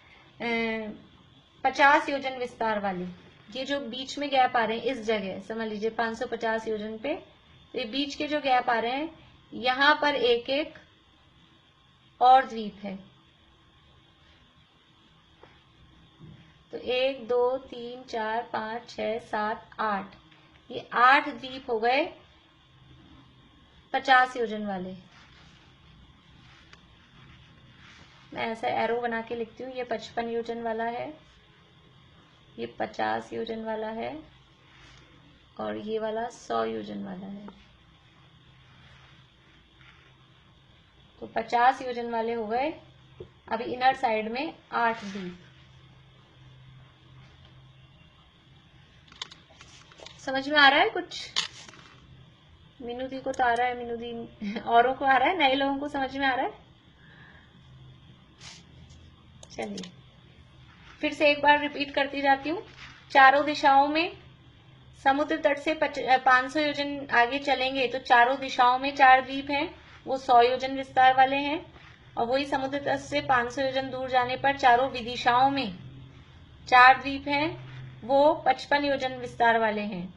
50 योजन विस्तार वाले। ये जो बीच में गैप आ रहे हैं इस जगह समझ लीजिए 550 योजन पे, तो ये बीच के जो गैप आ रहे हैं यहां पर एक एक और द्वीप है। तो 1 2 3 4 5 6 7 8, ये 8 द्वीप हो गए 50 योजन वाले। मैं ऐसा एरो बना के लिखती हूँ, ये 55 योजन वाला है, ये 50 योजन वाला है और ये वाला 100 योजन वाला है। तो 50 योजन वाले हो गए। अभी इनर साइड में 8 द्वीप। समझ में आ रहा है कुछ? मीनू दी को तो आ रहा है, मीनू दी औरों को आ रहा है, नए लोगों को समझ में आ रहा है? चलिए फिर से एक बार रिपीट करती जाती हूँ। चारों दिशाओं में समुद्र तट से 500 योजन आगे चलेंगे तो चारों दिशाओं में 4 द्वीप हैं, वो 100 योजन विस्तार वाले हैं। और वही समुद्र तट से 500 योजन दूर जाने पर चारों विदिशाओं में 4 द्वीप हैं, वो 55 योजन विस्तार वाले हैं।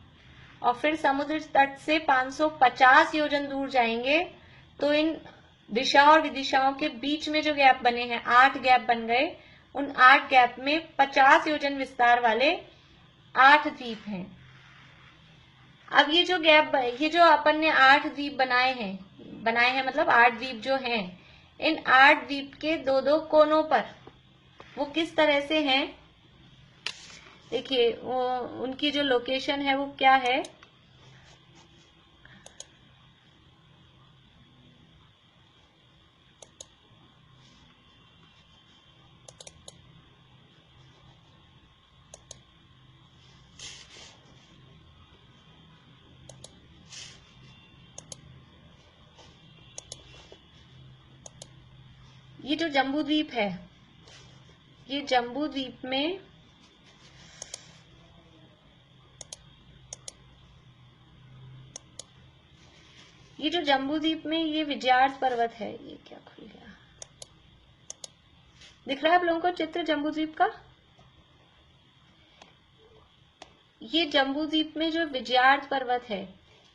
और फिर समुद्र तट से 550 योजन दूर जाएंगे तो इन दिशा और विदिशाओं के बीच में जो गैप बने हैं 8 गैप बन गए, उन 8 गैप में 50 योजन विस्तार वाले 8 द्वीप हैं। अब ये जो गैप, ये जो अपन ने 8 द्वीप बनाए हैं मतलब 8 द्वीप जो हैं, इन 8 द्वीप के 2-2 कोनों पर वो किस तरह से हैं देखिए, वो उनकी जो लोकेशन है वो क्या है। ये जो जम्बू द्वीप है, ये जम्बू द्वीप में ये जो जम्बू द्वीप में ये विजयार्थ पर्वत है, ये क्या खुल गया, दिख रहा है आप लोगों को चित्र जम्बू द्वीप का? ये जम्बू द्वीप में जो विजयार्थ पर्वत है,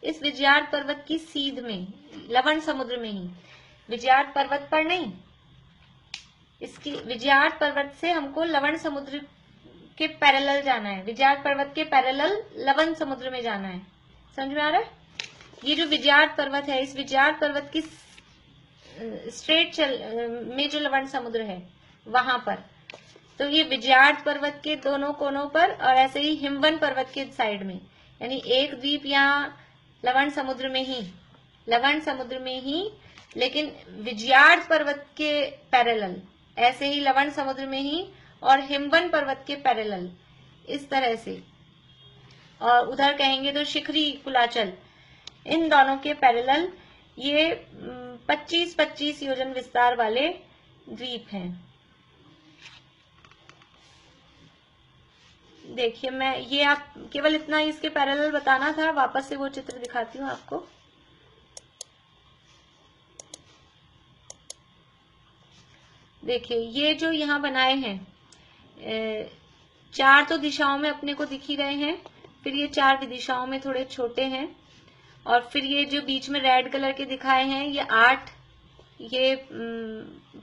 इस विजयार्थ पर्वत की सीध में लवण समुद्र में ही, विजयार्थ पर्वत पर नहीं, इसकी विजयार्थ पर्वत से हमको लवण समुद्र के पैरेलल जाना है, विजयार्थ पर्वत के पैरेलल लवण समुद्र में जाना है। समझ में आ रहा है? ये जो विजयार्थ पर्वत है, इस विजयार्थ पर्वत की स्ट्रेट में जो लवण समुद्र है वहां पर, तो ये विजयार्थ पर्वत के दोनों कोनों पर और ऐसे ही हिमवन पर्वत के साइड में, यानी एक द्वीप यहाँ लवण समुद्र में ही लेकिन विजयार्थ पर्वत के पैरेलल, ऐसे ही लवण समुद्र में ही और हिमवन पर्वत के पैरेलल, इस तरह से। और उधर कहेंगे तो शिखरी कुलाचल, इन दोनों के पैरेलल ये 25-25 योजन विस्तार वाले द्वीप हैं। देखिए, मैं ये आप केवल इतना इसके पैरेलल बताना था, वापस से वो चित्र दिखाती हूँ आपको। देखिए, ये जो यहाँ बनाए हैं 4 तो दिशाओं में अपने को दिख ही रहे हैं, फिर ये 4 विदिशाओं में थोड़े छोटे हैं, और फिर ये जो बीच में रेड कलर के दिखाए हैं ये 8, ये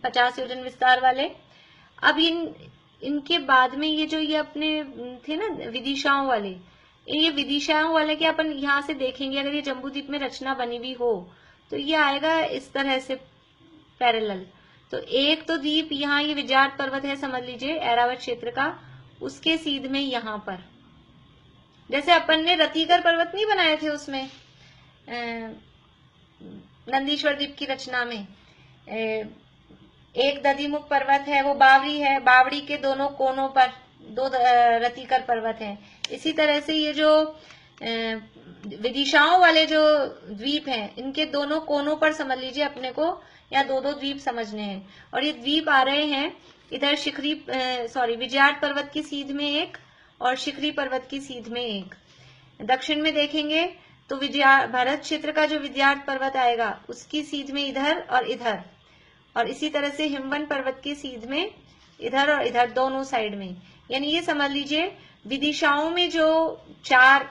50 योजन विस्तार वाले। अब इनके बाद में ये जो ये अपने थे ना विदिशाओं वाले, ये विदिशाओं वाले के अपन यहाँ से देखेंगे, अगर ये जम्बूद्वीप में रचना बनी हुई हो तो ये आएगा इस तरह से पैरेलल। तो एक तो द्वीप यहाँ ये विजयार्थ पर्वत है समझ लीजिए ऐरावत क्षेत्र का, उसके सीध में यहाँ पर, जैसे अपन ने रतिकर पर्वत नहीं बनाए थे उसमें नंदीश्वर द्वीप की रचना में, एक दधिमुख पर्वत है, वो बावड़ी है, बावड़ी के दोनों कोनों पर 2 रतिकर पर्वत हैं। इसी तरह से ये जो विदिशाओं वाले जो द्वीप हैं, इनके दोनों कोनों पर समझ लीजिए अपने को या 2-2 द्वीप समझने हैं। और ये द्वीप आ रहे हैं इधर विजयार्थ पर्वत की सीध में एक और शिखरी पर्वत की सीध में एक। दक्षिण में देखेंगे तो भरत क्षेत्र का जो विंध्याचल पर्वत आएगा उसकी सीध में इधर और इधर, और इसी तरह से हिमवंत पर्वत की सीध में इधर और इधर दोनों साइड में। यानी ये समझ लीजिए विदिशाओं में जो 4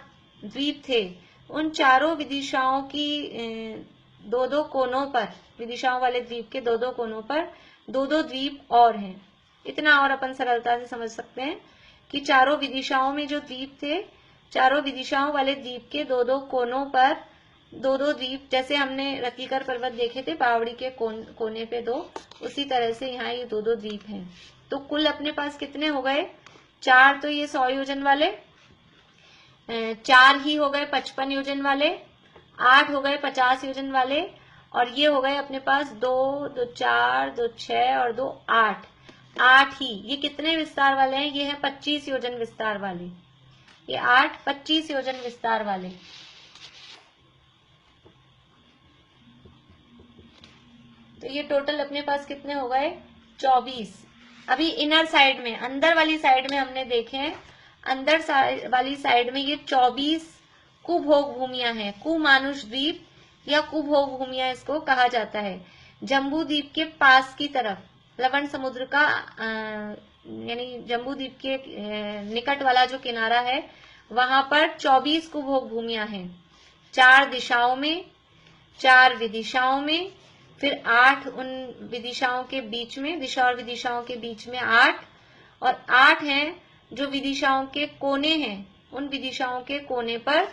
द्वीप थे उन चारों विदिशाओं की 2-2 कोनों पर, विदिशाओं वाले द्वीप के 2-2 कोनों पर 2-2 द्वीप और हैं। इतना और अपन सरलता से समझ सकते हैं कि चारों विदिशाओं में जो द्वीप थे, चारों विदिशाओं वाले द्वीप के 2-2 कोनों पर 2-2 द्वीप, जैसे हमने रतिकर पर्वत देखे थे पावड़ी के कोने पे 2, उसी तरह से यहाँ ये 2-2 द्वीप हैं। तो कुल अपने पास कितने हो गए? 4 तो ये 100 योजन वाले, 4 ही हो गए 55 योजन वाले, 8 हो गए 50 योजन वाले, और ये हो गए अपने पास 2, 2, 4, 2, 6 और 2, 8, 8 ही। ये कितने विस्तार वाले हैं? ये है 25 योजन विस्तार वाले, ये 8 25 योजन विस्तार वाले। तो ये टोटल अपने पास कितने हो गए? 24। अभी इनर साइड में, अंदर वाली साइड में हमने देखे हैं, अंदर वाली साइड में ये 24 कुभोग भूमियां हैं। कुमानुष द्वीप या कुभोग भूमियां इसको कहा जाता है। जम्बू द्वीप के पास की तरफ, लवण समुद्र का यानी जम्बू द्वीप के निकट वाला जो किनारा है वहां पर 24 कुभोग भूमियां हैं, 4 दिशाओं में, 4 विदिशाओं में, फिर 8 उन विदिशाओं के बीच में, दिशा और विदिशाओं के बीच में 8, और 8 हैं जो विदिशाओं के कोने हैं, उन विदिशाओं के कोने पर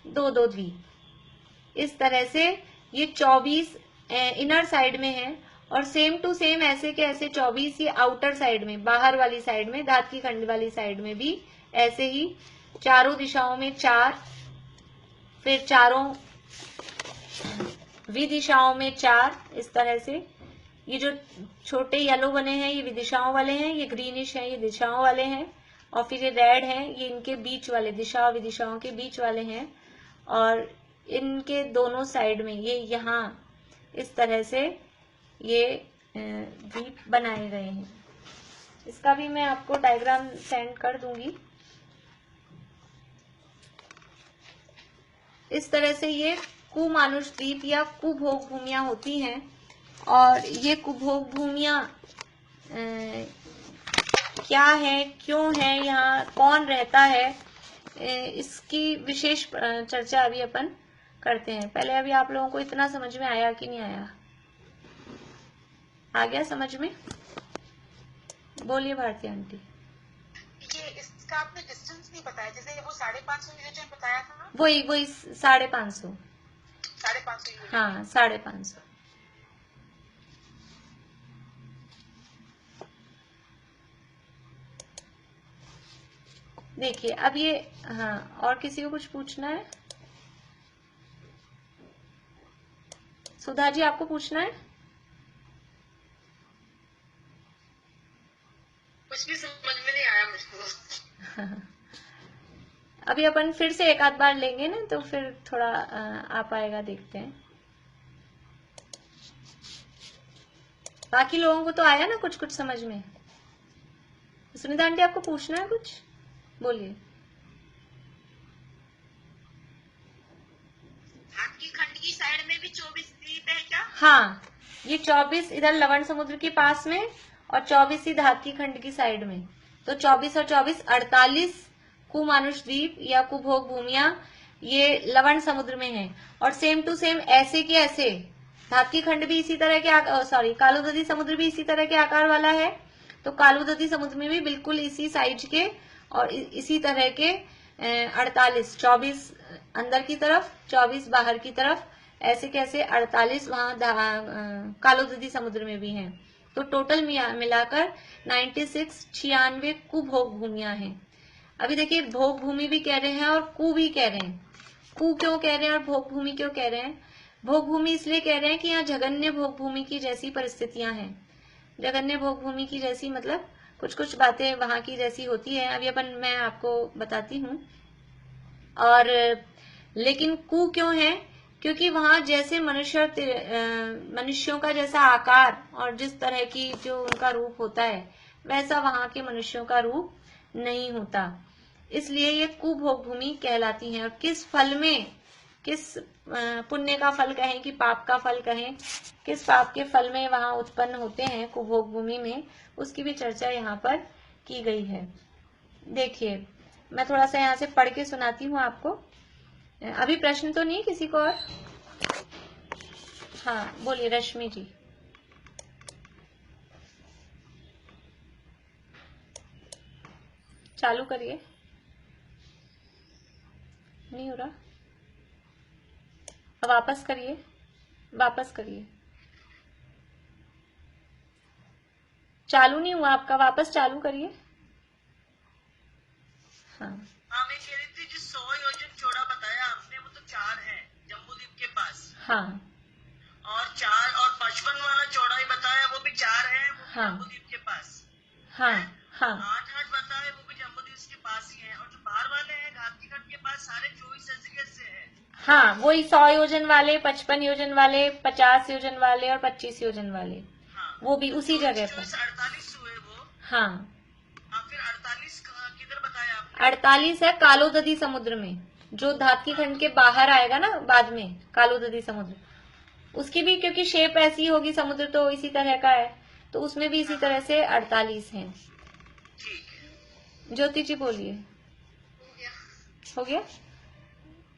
2-2 द्वीप। इस तरह से ये 24 इनर साइड में है, और सेम टू सेम ऐसे के ऐसे 24 ये आउटर साइड में, बाहर वाली साइड में, धात की खंड वाली साइड में भी ऐसे ही चारों दिशाओं में 4, फिर चारों विदिशाओं में 4, इस तरह से। ये जो छोटे येलो बने हैं ये विदिशाओं वाले हैं, ये ग्रीनिश है ये दिशाओं वाले हैं, और फिर ये रेड हैं ये इनके बीच वाले, दिशा और विदिशाओं के बीच वाले हैं, और इनके दोनों साइड में ये यहाँ इस तरह से ये द्वीप बनाए गए हैं। इसका भी मैं आपको डायग्राम सेंड कर दूंगी। इस तरह से ये कुमानुष द्वीप या कुभोग भूमियां होती हैं, और ये कुभोग भूमियां क्या है, क्यों है, यहाँ कौन रहता है, इसकी विशेष चर्चा अभी अपन करते हैं। पहले अभी आप लोगों को इतना समझ में आया कि नहीं आया? आ गया समझ में? बोलिए भारती आंटी। ये इसका आपने डिस्टेंस नहीं बताया, जैसे वो 550 योजन बताया था ना? वही 550। 550 योजन। हाँ 550। देखिए अब ये, हाँ और किसी को कुछ पूछना है? सुधा जी आपको पूछना है? कुछ भी समझ में नहीं आया मुझको। अभी अपन फिर से एक आध बार लेंगे ना तो फिर थोड़ा आ पाएगा, देखते हैं। बाकी लोगों को तो आया ना कुछ कुछ समझ में? सुनीता आंटी आपको पूछना है कुछ? बोलिए। आपकी खंड की साइड में भी 24 द्वीप है क्या? हाँ, ये 24 इधर लवण समुद्र के पास में और 24 ही धात की खंड की साइड में। तो 24 और 24 48 कुमानुष द्वीप या कुभोग भूमियां ये लवण समुद्र में हैं। और सेम टू सेम ऐसे के ऐसे धात की खंड भी इसी तरह के, कालुदधी समुद्र भी इसी तरह के आकार वाला है। तो कालुदधी समुद्र में भी बिल्कुल इसी साइज के और इसी तरह के 48, 24 अंदर की तरफ, 24 बाहर की तरफ, ऐसे कैसे 48 वहां कालुदधी समुद्र में भी हैं। तो टोटल मिलाकर 96 कुभोग भूमियां हैं। अभी देखिए भोग भूमि भी कह रहे हैं और कु भी कह रहे हैं। कु क्यों कह रहे हैं और भोग भूमि क्यों कह रहे हैं? भोग भूमि इसलिए कह रहे हैं कि यहाँ जघन्य भोग भूमि की जैसी परिस्थितियां हैं। जघन्य भोग भूमि की जैसी मतलब कुछ कुछ बातें वहां की जैसी होती है। अभी मैं आपको बताती हूँ। और लेकिन कु क्यों है? क्योंकि वहां जैसे मनुष्यों का जैसा आकार और जिस तरह की जो उनका रूप होता है वैसा वहां के मनुष्यों का रूप नहीं होता, इसलिए ये कुभोग भूमि कहलाती हैं। और किस फल में किस पुण्य का फल कहें कि पाप का फल कहें, किस पाप के फल में वहां उत्पन्न होते हैं कुभोग भूमि में, उसकी भी चर्चा यहाँ पर की गई है। देखिए मैं थोड़ा सा यहाँ से पढ़ के सुनाती हूँ आपको। अभी प्रश्न तो नहीं किसी को और? हाँ बोलिए रश्मि जी। चालू करिए। नहीं हो रहा, वापस करिए, वापस करिए। चालू नहीं हुआ आपका, वापस चालू करिए। हाँ मैं कह रही थी जो 100 योजन चौड़ा बताया आपने वो तो 4 है जम्बूद्वीप के पास, हाँ और 55 वाला चौड़ाई बताया वो भी 4 है, वो भी हाँ जम्बूद्वीप के पास। हाँ हाँ 8 बताए वो भी जम्बूद्वीप के पास ही है, और जो बाहर वाले हैं घाटी खंड के पास सारे 24 नजरिए से है। हाँ, वही 100 योजन वाले, 55 योजन वाले, 50 योजन वाले और 25 योजन वाले, हाँ, वो भी उसी जगह पर। 48 हुए वो। हाँ फिर 48 किधर बताया आपने? 48 है कालोदधी समुद्र में, जो धातकी खंड के बाहर आएगा ना बाद में, कालोदधी समुद्र, उसकी भी क्योंकि शेप ऐसी होगी, समुद्र तो इसी तरह का है, तो उसमें भी इसी तरह से 48 हैं। ठीक है, ज्योति जी बोलिए। हो गया। हो गया?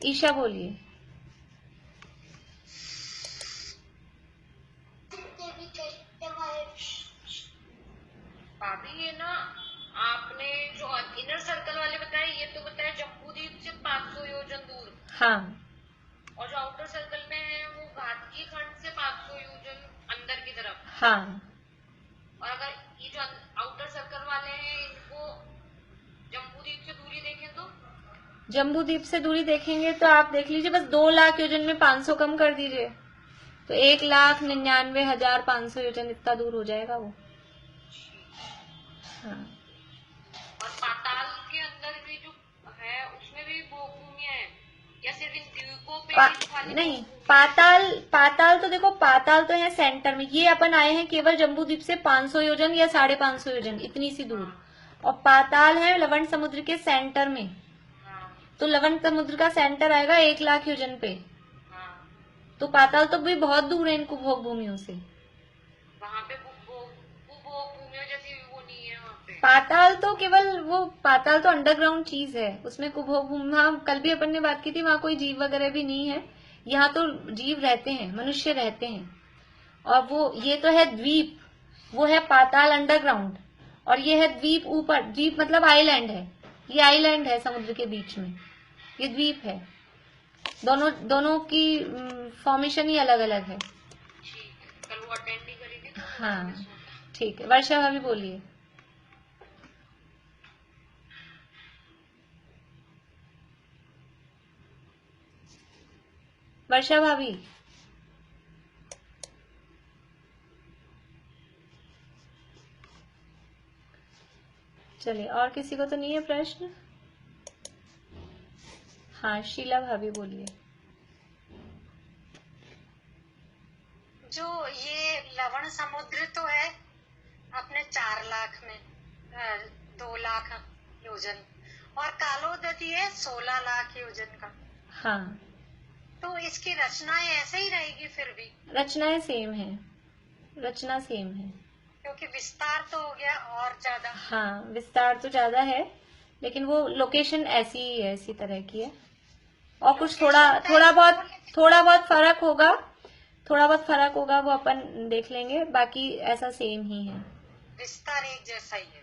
ईशा बोलिए। भाभी ये ना आपने जो इनर सर्कल वाले बताए ये तो बताया जम्बूद्वीप से 500 योजन दूर, हाँ और जो आउटर सर्कल में है वो घाटकी खंड से 500 योजन अंदर की तरफ। हाँ और अगर ये जो आउटर सर्कल वाले हैं इनको जम्बूद्वीप से दूरी देखें तो जम्बूद्वीप से दूरी देखेंगे तो आप देख लीजिए, बस 2 लाख योजन में 500 कम कर दीजिए तो 1,99,500 योजन इतना दूर हो जाएगा वो। हाँ और पाताल के अंदर भी जो है उसमें भी भूमियां है या सिर्फ इन द्वीपों पे ही खाली नहीं, भूमियां? पाताल तो देखो, पाताल तो है सेंटर में, ये अपन आए हैं केवल जम्बूद्वीप से 500 योजन या 550 योजन इतनी सी दूर, और पाताल है लवण समुद्र के सेंटर में, हाँ तो लवण समुद्र का सेंटर आएगा 1 लाख योजन पे, हाँ, तो पाताल तो भी बहुत दूर है इन कुभोग भूमियों से। वहां पे वो भूमियों जैसी वो नहीं है वहां पे। पाताल तो केवल वो, पाताल तो अंडरग्राउंड चीज है, उसमें कुभोग भूमि, हाँ कल भी अपन ने बात की थी, वहां कोई जीव वगैरह भी नहीं है, यहाँ तो जीव रहते हैं, मनुष्य रहते हैं, और वो ये तो है द्वीप, वो है पाताल अंडरग्राउंड, और ये है द्वीप ऊपर, द्वीप मतलब आइलैंड है, ये आइलैंड है समुद्र के बीच में, ये द्वीप है, दोनों की फॉर्मेशन ही अलग अलग है। ठीक है, कल वो अटेंड नहीं करेगी तो हाँ ठीक है, वर्षा भाभी बोलिए। वर्षा भाभी, चलिए, और किसी को तो नहीं है प्रश्न? हाँ शीला भाभी बोलिए। जो ये लवण समुद्र तो है अपने 4 लाख में, 2 लाख योजन, और कालोदधी है 16 लाख योजन का, हाँ तो इसकी रचनाएं ऐसे ही रहेगी फिर भी, रचनाएं सेम है, रचना सेम है। क्योंकि विस्तार तो हो गया और ज्यादा। हाँ विस्तार तो ज्यादा है, लेकिन वो लोकेशन ऐसी ही है, इसी तरह की है, और कुछ थोड़ा बहुत फर्क होगा, थोड़ा बहुत फर्क होगा, वो अपन देख लेंगे, बाकी ऐसा सेम ही है। विस्तार एक जैसा ही है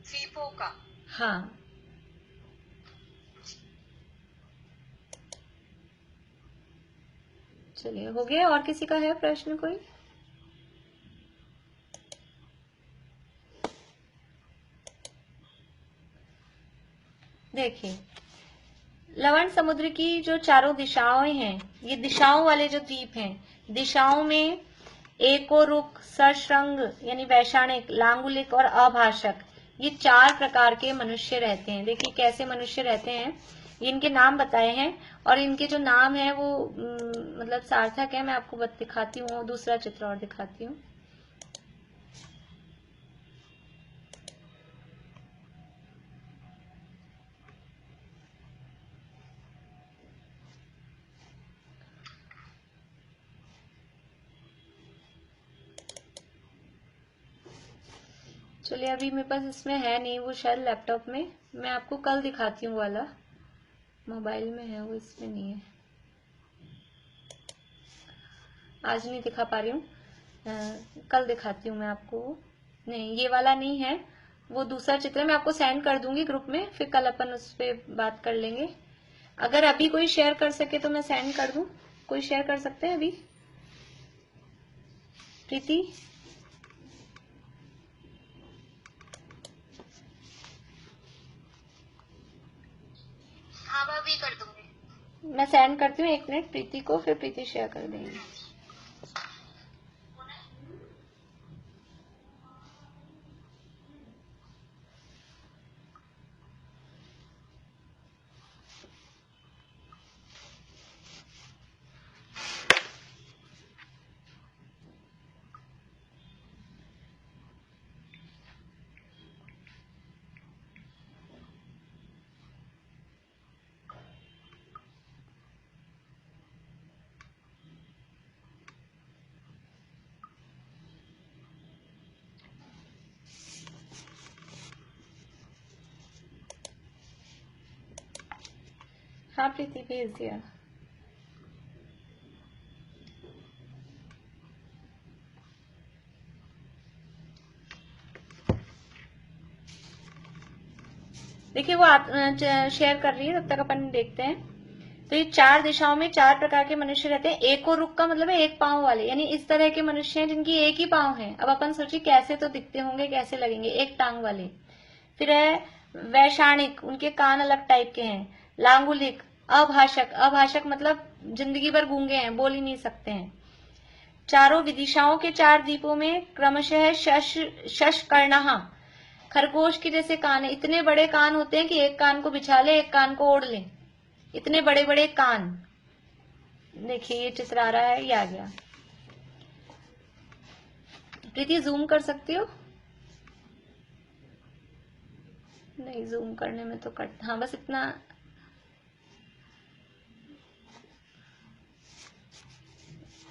द्वीपों का। हाँ चलिए, हो गया, और किसी का है प्रश्न कोई? देखिए, लवण समुद्र की जो चारों दिशाएं हैं, ये दिशाओं वाले जो द्वीप हैं, दिशाओं में एको रुक, सशृंग यानी वैशाणिक, लांगुलिक और अभाषक, ये 4 प्रकार के मनुष्य रहते हैं। देखिए कैसे मनुष्य रहते हैं, इनके नाम बताए हैं, और इनके जो नाम है वो मतलब सार्थक है। मैं आपको दिखाती हूँ, दूसरा चित्र और दिखाती हूँ। चलिए अभी मेरे पास इसमें है नहीं, वो शायद लैपटॉप में, मैं आपको कल दिखाती हूँ वाला, मोबाइल में है वो, इसमें नहीं है, आज नहीं दिखा पा रही हूँ, कल दिखाती हूँ मैं आपको। नहीं, ये वाला नहीं है, वो दूसरा चित्र मैं आपको सेंड कर दूंगी ग्रुप में, फिर कल अपन उस पर बात कर लेंगे। अगर अभी कोई शेयर कर सके तो मैं सेंड कर दूं। कोई शेयर कर सकते हैं अभी? प्रीति? हाँ भाभी कर दूंगी। मैं सेंड करती हूँ, 1 मिनट प्रीति को, फिर प्रीति शेयर कर देंगी। हाँ प्रीति भेज दिया। देखिए वो आप शेयर कर रही है, तब तक अपन देखते हैं। तो ये 4 दिशाओं में 4 प्रकार के मनुष्य रहते हैं। एको रुख का मतलब है 1 पांव वाले, यानी इस तरह के मनुष्य हैं जिनकी 1 ही पांव है। अब अपन सोचिए कैसे तो दिखते होंगे, कैसे लगेंगे, 1 टांग वाले। फिर है वैषाणिक, उनके कान अलग टाइप के हैं। लांगुलिक, अभाषक, अभाषक मतलब जिंदगी भर गूंगे हैं, बोल ही नहीं सकते हैं। चारों विदिशाओं के 4 द्वीपों में क्रमशः शशकर्णः, खरगोश के जैसे कान है। इतने बड़े कान होते हैं कि एक कान को बिछा ले, एक कान को ओढ़ ले, इतने बड़े बड़े कान। देखिए ये चित्र आ रहा है, ये आ गया। प्रीति जूम कर सकती हो? नहीं, जूम करने में तो कट, हाँ बस इतना।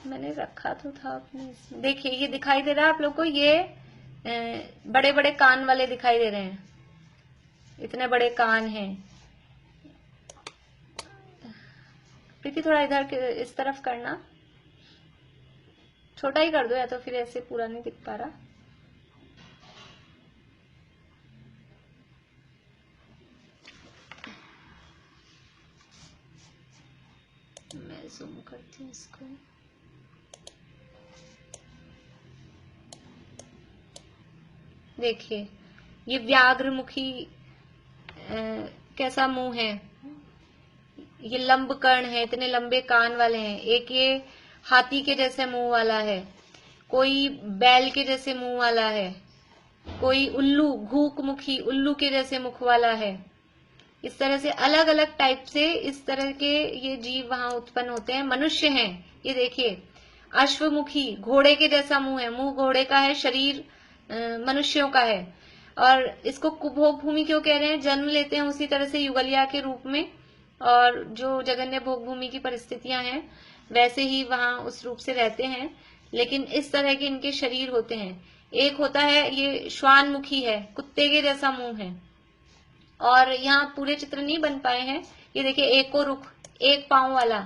मैंने रखा तो था अपने इसमें। देखिए ये दिखाई दे रहा है आप लोग को, ये बड़े बड़े कान वाले दिखाई दे रहे हैं, इतने बड़े कान हैं। प्रीति थोड़ा इधर इस तरफ करना, छोटा ही कर दो, या तो फिर ऐसे पूरा नहीं दिख पा रहा। मैं जूम करती हूँ इसको। देखिए ये व्याघ्रमुखी कैसा मुंह है, ये लंब कर्ण है, इतने लंबे कान वाले हैं। एक ये हाथी के जैसे मुंह वाला है, कोई बैल के जैसे मुंह वाला है, कोई उल्लू, घूक मुखी उल्लू के जैसे मुख वाला है। इस तरह से अलग अलग टाइप से इस तरह के ये जीव वहां उत्पन्न होते हैं, मनुष्य हैं। ये देखिए अश्वमुखी, घोड़े के जैसा मुंह है, मुंह घोड़े का है, शरीर मनुष्यों का है। और इसको कुभोग भूमि क्यों कह रहे हैं? जन्म लेते हैं उसी तरह से युगलिया के रूप में, और जो जगन्य भोग भूमि की परिस्थितियां हैं वैसे ही वहां उस रूप से रहते हैं, लेकिन इस तरह के इनके शरीर होते हैं। एक होता है ये श्वानमुखी है, कुत्ते के जैसा मुंह है। और यहाँ पूरे चित्र नहीं बन पाए हैं, ये देखिए एको रुख, 1 पांव वाला।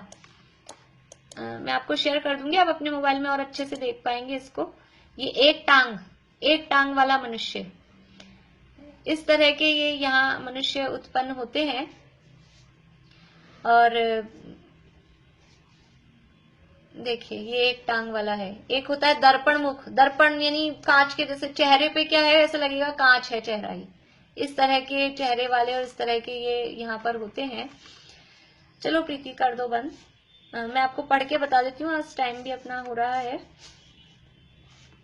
मैं आपको शेयर कर दूंगी, आप अपने मोबाइल में और अच्छे से देख पाएंगे इसको। ये 1 टांग वाला मनुष्य, इस तरह के ये यहाँ मनुष्य उत्पन्न होते हैं। और देखिए ये 1 टांग वाला है। एक होता है दर्पण मुख, दर्पण यानी कांच के जैसे, चेहरे पे क्या है, ऐसा लगेगा कांच है चेहरा ही। इस तरह के चेहरे वाले और इस तरह के ये यहाँ पर होते हैं। चलो प्रीति कर दो बंद। मैं आपको पढ़ के बता देती हूँ, आज टाइम भी अपना हो रहा है,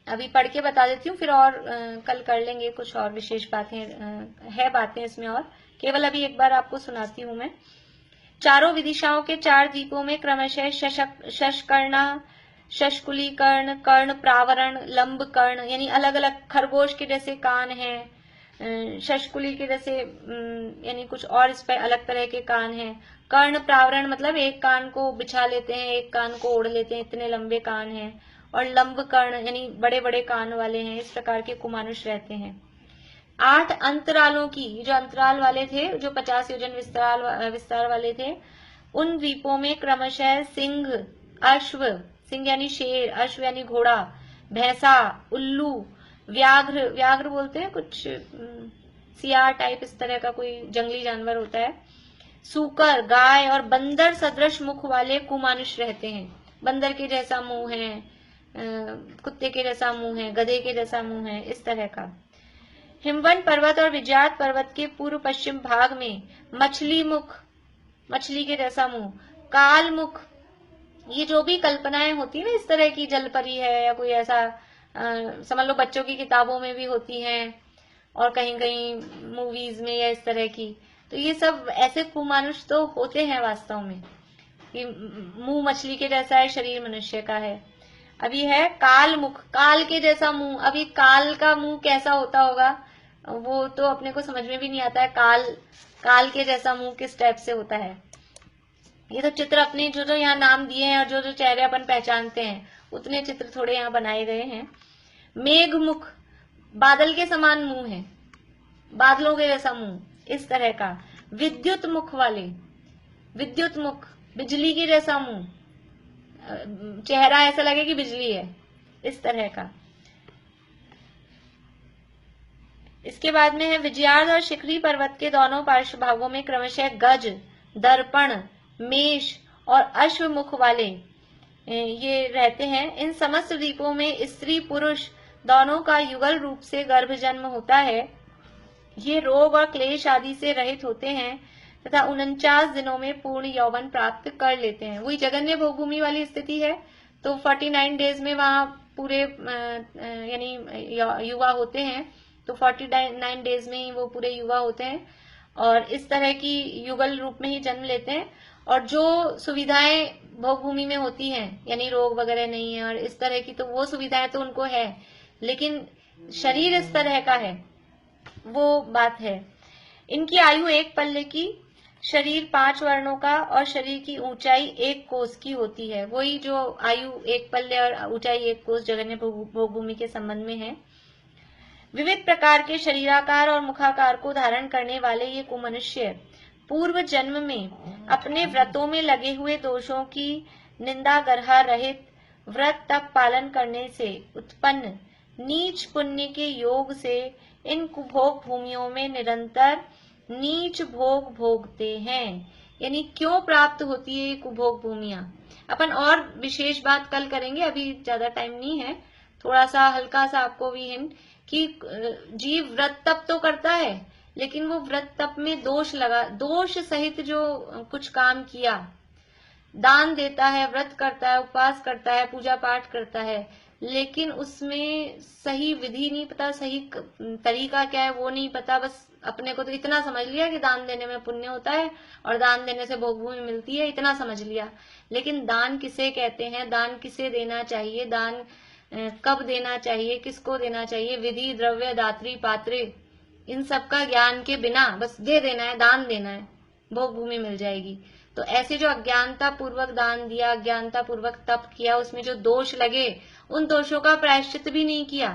अभी पढ़ के बता देती हूँ, फिर और कल कर लेंगे कुछ और विशेष बातें, है बातें इसमें और, केवल अभी एक बार आपको सुनाती हूँ मैं। चारों विदिशाओं के 4 द्वीपों में क्रमशः शशकर्ण, शशकुली कर्ण, कर्ण प्रावरण, लंब कर्ण, यानी अलग अलग खरगोश के जैसे कान हैं, शशकुली के जैसे यानी कुछ और इस पर अलग तरह के कान हैं। कर्ण प्रावरण मतलब 1 कान को बिछा लेते हैं, 1 कान को ओढ़ लेते हैं, इतने लंबे कान हैं। और लंब कर्ण यानी बड़े बड़े कान वाले हैं। इस प्रकार के कुमानुष रहते हैं। 8 अंतरालों की, जो अंतराल वाले थे, जो 50 योजन विस्तार वाले थे, उन द्वीपों में क्रमशः सिंह, अश्व, सिंह यानी शेर, अश्व यानी घोड़ा, भैंसा, उल्लू, व्याघ्र, व्याघ्र बोलते हैं कुछ सियार टाइप इस तरह का कोई जंगली जानवर होता है, सूकर, गाय और बंदर सदृश मुख वाले कुमानुष रहते हैं। बंदर के जैसा मुंह है, कुत्ते के जैसा मुंह है, गधे के जैसा मुंह है, इस तरह का। हिमवन पर्वत और विजयात पर्वत के पूर्व पश्चिम भाग में मछली मुख, मछली के जैसा मुंह, काल मुख, ये जो भी कल्पनाएं होती है ना इस तरह की, जलपरी है या कोई ऐसा, समझ लो बच्चों की किताबों में भी होती हैं और कहीं कहीं मूवीज में या इस तरह की, तो ये सब ऐसे कुमानुष तो होते हैं वास्तव में, कि मुंह मछली के जैसा है, शरीर मनुष्य का है। अभी है काल मुख, काल के जैसा मुंह। अभी काल का मुंह कैसा होता होगा वो तो अपने को समझ में भी नहीं आता है, काल के जैसा मुंह किस टाइप से होता है। ये तो चित्र अपने जो जो यहाँ नाम दिए हैं और जो जो चेहरे अपन पहचानते हैं उतने चित्र थोड़े यहाँ बनाए गए हैं। मेघ मुख, बादल के समान मुंह है, बादलों के जैसा मुंह, इस तरह का। विद्युत मुख वाले, विद्युत मुख, बिजली के जैसा मुंह, चेहरा ऐसा लगे कि बिजली है, इस तरह का। इसके बाद में है विजयार्ध और शिखरी पर्वत के दोनों पार्श्व भागों में क्रमशः गज, दर्पण, मेष और अश्वमुख वाले ये रहते हैं। इन समस्त द्वीपों में स्त्री पुरुष दोनों का युगल रूप से गर्भ जन्म होता है। ये रोग और क्लेश आदि से रहित होते हैं तथा 49 दिनों में पूर्ण यौवन प्राप्त कर लेते हैं। वही जगन्य भोगभूमि वाली स्थिति है, तो 49 डेज में वहां पूरे यानी युवा होते हैं, तो 49 डेज में ही वो पूरे युवा होते हैं और इस तरह की युगल रूप में ही जन्म लेते हैं। और जो सुविधाएं भोगभूमि में होती हैं, यानी रोग वगैरह नहीं है और इस तरह की, तो वो सुविधाएं तो उनको है, लेकिन शरीर इस तरह का है, वो बात है। इनकी आयु 1 पल्ले की, शरीर 5 वर्णों का और शरीर की ऊंचाई 1 कोस की होती है। वही जो आयु 1 पल्ले और ऊंचाई 1 कोस जगन्य भोगभूमि के संबंध में है। विविध प्रकार के शरीराकार और मुखाकार को धारण करने वाले ये कुमनुष्य पूर्व जन्म में अपने व्रतों में लगे हुए दोषों की निंदा गर्हा रहित व्रत तप पालन करने से उत्पन्न नीच पुण्य के योग से इन कुभोग भूमियों में निरंतर नीच भोग भोगते हैं। यानी क्यों प्राप्त होती है ये कुभोग भूमियां, अपन और विशेष बात कल करेंगे, अभी ज्यादा टाइम नहीं है। थोड़ा सा हल्का सा आपको भी हिंट कि जीव व्रत तप तो करता है, लेकिन वो व्रत तप में दोष सहित जो कुछ काम किया, दान देता है, व्रत करता है, उपवास करता है, पूजा पाठ करता है, लेकिन उसमें सही विधि नहीं पता, सही तरीका क्या है वो नहीं पता। बस अपने को तो इतना समझ लिया कि दान देने में पुण्य होता है और दान देने से भोगभूमि मिलती है, इतना समझ लिया। लेकिन दान किसे कहते हैं, दान किसे देना चाहिए, दान कब देना चाहिए, किसको देना चाहिए, विधि, द्रव्य, दात्री, पात्रे, इन सब का ज्ञान के बिना बस दे देना है, दान देना है, भोगभूमि मिल जाएगी। तो ऐसे जो अज्ञानता पूर्वक दान दिया, अज्ञानता पूर्वक तप किया, उसमें जो दोष लगे, उन दोषों का प्रायश्चित भी नहीं किया।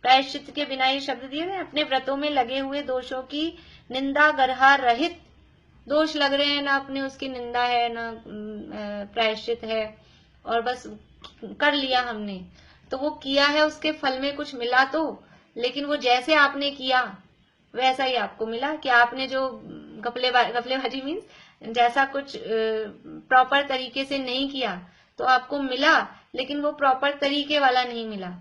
प्रायश्चित के बिना ये शब्द दिए थे, अपने व्रतों में लगे हुए दोषों की निंदा गर्हा रहित, दोष लग रहे हैं ना, अपने उसकी निंदा है ना प्रायश्चित है, और बस कर लिया हमने, तो वो किया है, उसके फल में कुछ मिला तो, लेकिन वो जैसे आपने किया वैसा ही आपको मिला। कि आपने जो गफलेबाजी मीन्स जैसा कुछ प्रॉपर तरीके से नहीं किया तो आपको मिला, लेकिन वो प्रॉपर तरीके वाला नहीं मिला,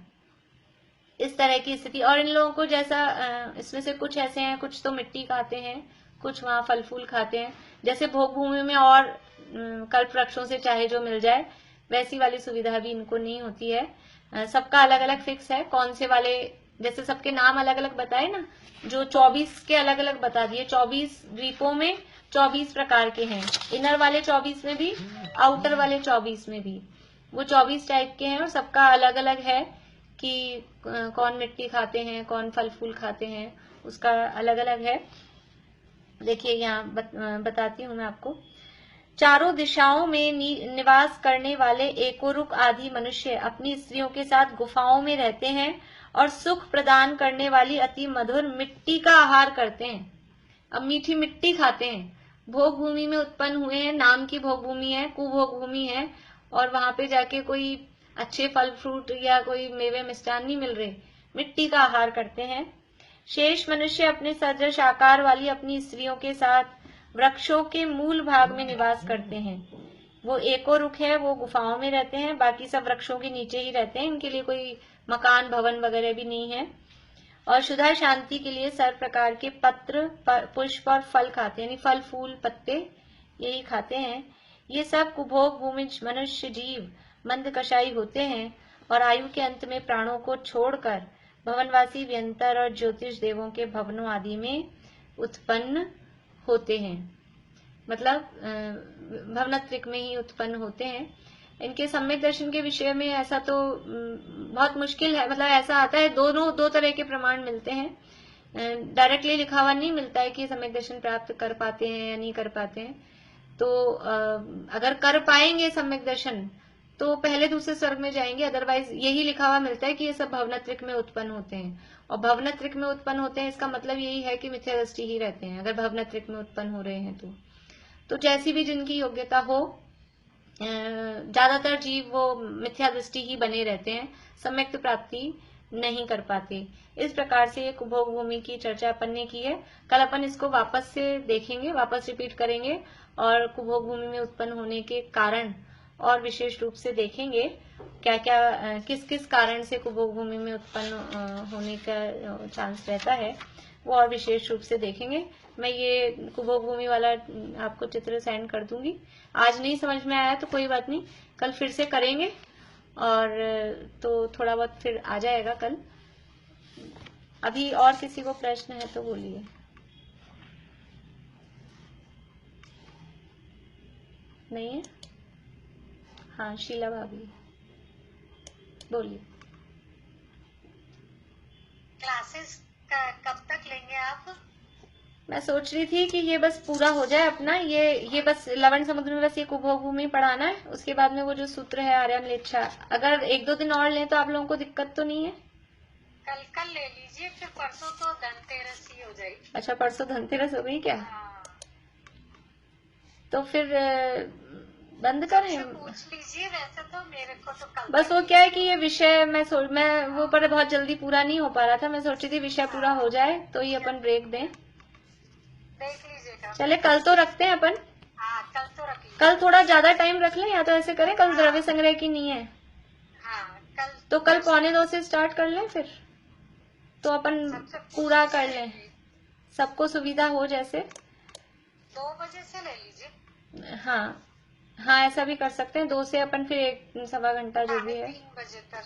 इस तरह की स्थिति। और इन लोगों को जैसा इसमें से कुछ ऐसे हैं, कुछ तो मिट्टी खाते हैं, कुछ वहां फल फूल खाते हैं, जैसे भोग भूमि में और कल्प वृक्षों से चाहे जो मिल जाए वैसी वाली सुविधा भी इनको नहीं होती है। सबका अलग अलग फिक्स है, कौन से वाले, जैसे सबके नाम अलग अलग बताए ना, जो 24 के अलग अलग बता दिए। 24 द्वीपों में 24 प्रकार के हैं, इनर वाले 24 में भी, आउटर वाले 24 में भी, वो 24 टाइप के हैं और सबका अलग अलग है कि कौन मिट्टी खाते हैं, कौन फल फूल खाते हैं, उसका अलग अलग है। देखिए यहाँ बताती हूँ मैं आपको। चारों दिशाओं में निवास करने वाले एकोरुक आदि मनुष्य अपनी स्त्रियों के साथ गुफाओं में रहते हैं और सुख प्रदान करने वाली अति मधुर मिट्टी का आहार करते हैं। अब मीठी मिट्टी खाते हैं। भोग भूमि में उत्पन्न हुए हैं, नाम की भोग भूमि है, कुभोग भूमि है, और वहां पे जाके कोई अच्छे फल फ्रूट या कोई मेवे मिष्टान नहीं मिल रहे, मिट्टी का आहार करते हैं। शेष मनुष्य अपने सदृश आकार वाली अपनी स्त्रियों के साथ वृक्षों के मूल भाग में निवास करते हैं। वो एको रुख है, वो गुफाओं में रहते हैं, बाकी सब वृक्षों के नीचे ही रहते हैं, इनके लिए कोई मकान भवन वगैरह भी नहीं है। और शुद्धा शांति के लिए सर्व प्रकार के पत्र पुष्प और फल खाते हैं, यानी फल फूल पत्ते यही खाते हैं। ये सब कुभोग भूमिज मनुष्य जीव मंद कषाई होते हैं और आयु के अंत में प्राणों को छोड़कर भवनवासी व्यंतर और ज्योतिष देवों के भवनों आदि में उत्पन्न होते हैं, मतलब भवनत्रिक में ही उत्पन्न होते हैं। इनके सम्यक दर्शन के विषय में ऐसा तो बहुत मुश्किल है, मतलब ऐसा आता है दो तरह के प्रमाण मिलते हैं। डायरेक्टली लिखा हुआ नहीं मिलता है कि सम्यक दर्शन प्राप्त कर पाते हैं या नहीं कर पाते हैं। तो अगर कर पाएंगे सम्यक दर्शन तो पहले दूसरे स्वर्ग में जाएंगे, अदरवाइज यही लिखा हुआ मिलता है कि ये सब भवनत्रिक में उत्पन्न होते हैं। और भवनत्रिक में उत्पन्न होते हैं इसका मतलब यही है कि मिथ्या दृष्टि ही रहते हैं, अगर भवनत्रिक में उत्पन्न हो रहे हैं तो जैसी भी जिनकी योग्यता हो, ज्यादातर जीव वो मिथ्या दृष्टि ही बने रहते हैं, सम्यक प्राप्ति नहीं कर पाते। इस प्रकार से ये कुभोग भूमि की चर्चा अपन ने की है। कल अपन इसको वापस से देखेंगे, वापस रिपीट करेंगे और कुभोग भूमि में उत्पन्न होने के कारण और विशेष रूप से देखेंगे क्या क्या किस किस कारण से कुभोग भूमि में उत्पन्न होने का चांस रहता है, वो और विशेष रूप से देखेंगे। मैं ये कुभोग भूमि वाला आपको चित्र सेंड कर दूंगी। आज नहीं समझ में आया तो कोई बात नहीं, कल फिर से करेंगे और तो थोड़ा बहुत फिर आ जाएगा कल। अभी और किसी को प्रश्न है तो बोलिए। नहीं है? हाँ, शीला भाभी बोलिए। क्लासेस कब तक लेंगे आप? मैं सोच रही थी कि ये बस पूरा हो जाए अपना, ये बस लवण समुद्र में बस ये कुभोग भूमि पढ़ाना है। उसके बाद में वो जो सूत्र है आर्यम्लेच्छा, अगर 1-2 दिन और लें तो आप लोगों को दिक्कत तो नहीं है? कल ले लीजिए, फिर परसों तो धनतेरस ही हो जाएगी। अच्छा, परसों धनतेरस हो गई क्या? हाँ। तो फिर बंद करें? पूछ लीजिए, वैसे तो मेरे को तो कल बस वो क्या है कि ये विषय मैं वो पर बहुत जल्दी पूरा नहीं हो पा रहा था। मैं सोची थी विषय पूरा हो जाए तो ये अपन ब्रेक दें। देख लीजिएगा। चले कल तो रखते हैं अपन। हाँ, कल तो रख लीजिए। कल थोड़ा ज्यादा टाइम रख लें, या तो ऐसे करें कल द्रव्य संग्रह की नहीं है हाँ, कल तो कल 1:45 से स्टार्ट कर लें, फिर तो अपन पूरा कर लें, सबको सुविधा हो जैसे। 2 बजे से ले लीजिए। हाँ हाँ, ऐसा भी कर सकते हैं। 2 से अपन फिर 1-1.25 घंटा जो भी है। 3 बजे तक।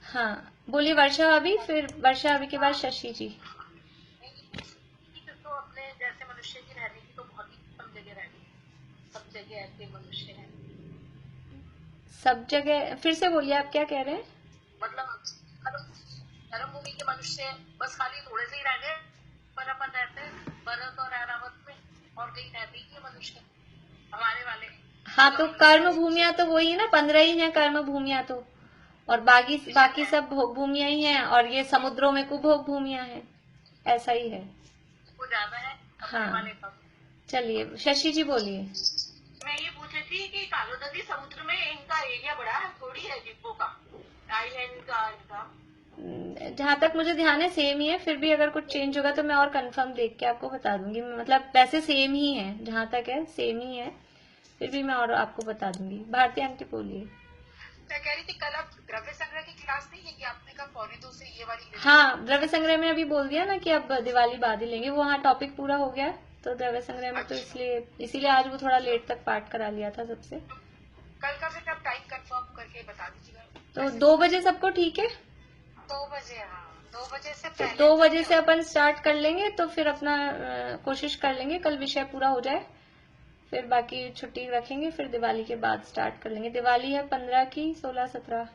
हाँ, बोलिए वर्षा भाभी, फिर वर्षा भाभी के बाद शशि जी। तो अपने जैसे मनुष्य की रहने की तो बहुत ही कम जगह रहनी, सब जगह ऐसे मनुष्य हैं। सब जगह फिर से बोलिए, आप क्या कह रहे हैं? मतलब धर्म भूमि के मनुष्य बस खाली थोड़े से ही रहने पर अपन रहते हैं भरत और ऐरावत में, और कहीं रहते ही नहीं मनुष्य हमारे वाले। हाँ, तो कर्म भूमिया तो वही है ना, 15 ही है कर्म भूमिया तो, और बाकी सब भोग भूमिया ही हैं, और ये समुद्रों में कुभोग भूमिया है, ऐसा ही है। वो ज्यादा है हाँ। वाले का। चलिए शशि जी बोलिए। मैं ये पूछ रही थी कि कालो नदी समुद्र में इनका एरिया बड़ा है थोड़ी है द्वीपों का, आइलैंड का इनका? जहाँ तक मुझे ध्यान है सेम ही है, फिर भी अगर कुछ चेंज होगा तो मैं और कंफर्म देख के आपको बता दूंगी। मतलब वैसे सेम ही है, जहाँ तक है सेम ही है, फिर भी मैं और आपको बता दूंगी। भारती आंटी बोलिए। मैं कह रही थी कल अब द्रव्य संग्रह की क्लास नहीं है कि आपने कहा कॉरिडोर से ये वाली? हाँ, द्रव्य संग्रह में अभी बोल दिया ना कि अब दिवाली बाद ही लेंगे, वो हाँ टॉपिक पूरा हो गया तो द्रव्य संग्रह में तो इसीलिए आज वो थोड़ा लेट तक पाठ करा लिया था सबसे। कल का फिर आप टाइम कंफर्म करके बता दीजिएगा। तो 2 बजे सबको ठीक है? 2 बजे। हाँ, 2 बजे से तो पहले 2 बजे से अपन स्टार्ट कर लेंगे, तो फिर अपना कोशिश कर लेंगे कल विषय पूरा हो जाए, फिर बाकी छुट्टी रखेंगे, फिर दिवाली के बाद स्टार्ट कर लेंगे। दिवाली है 15 की, 16, 17,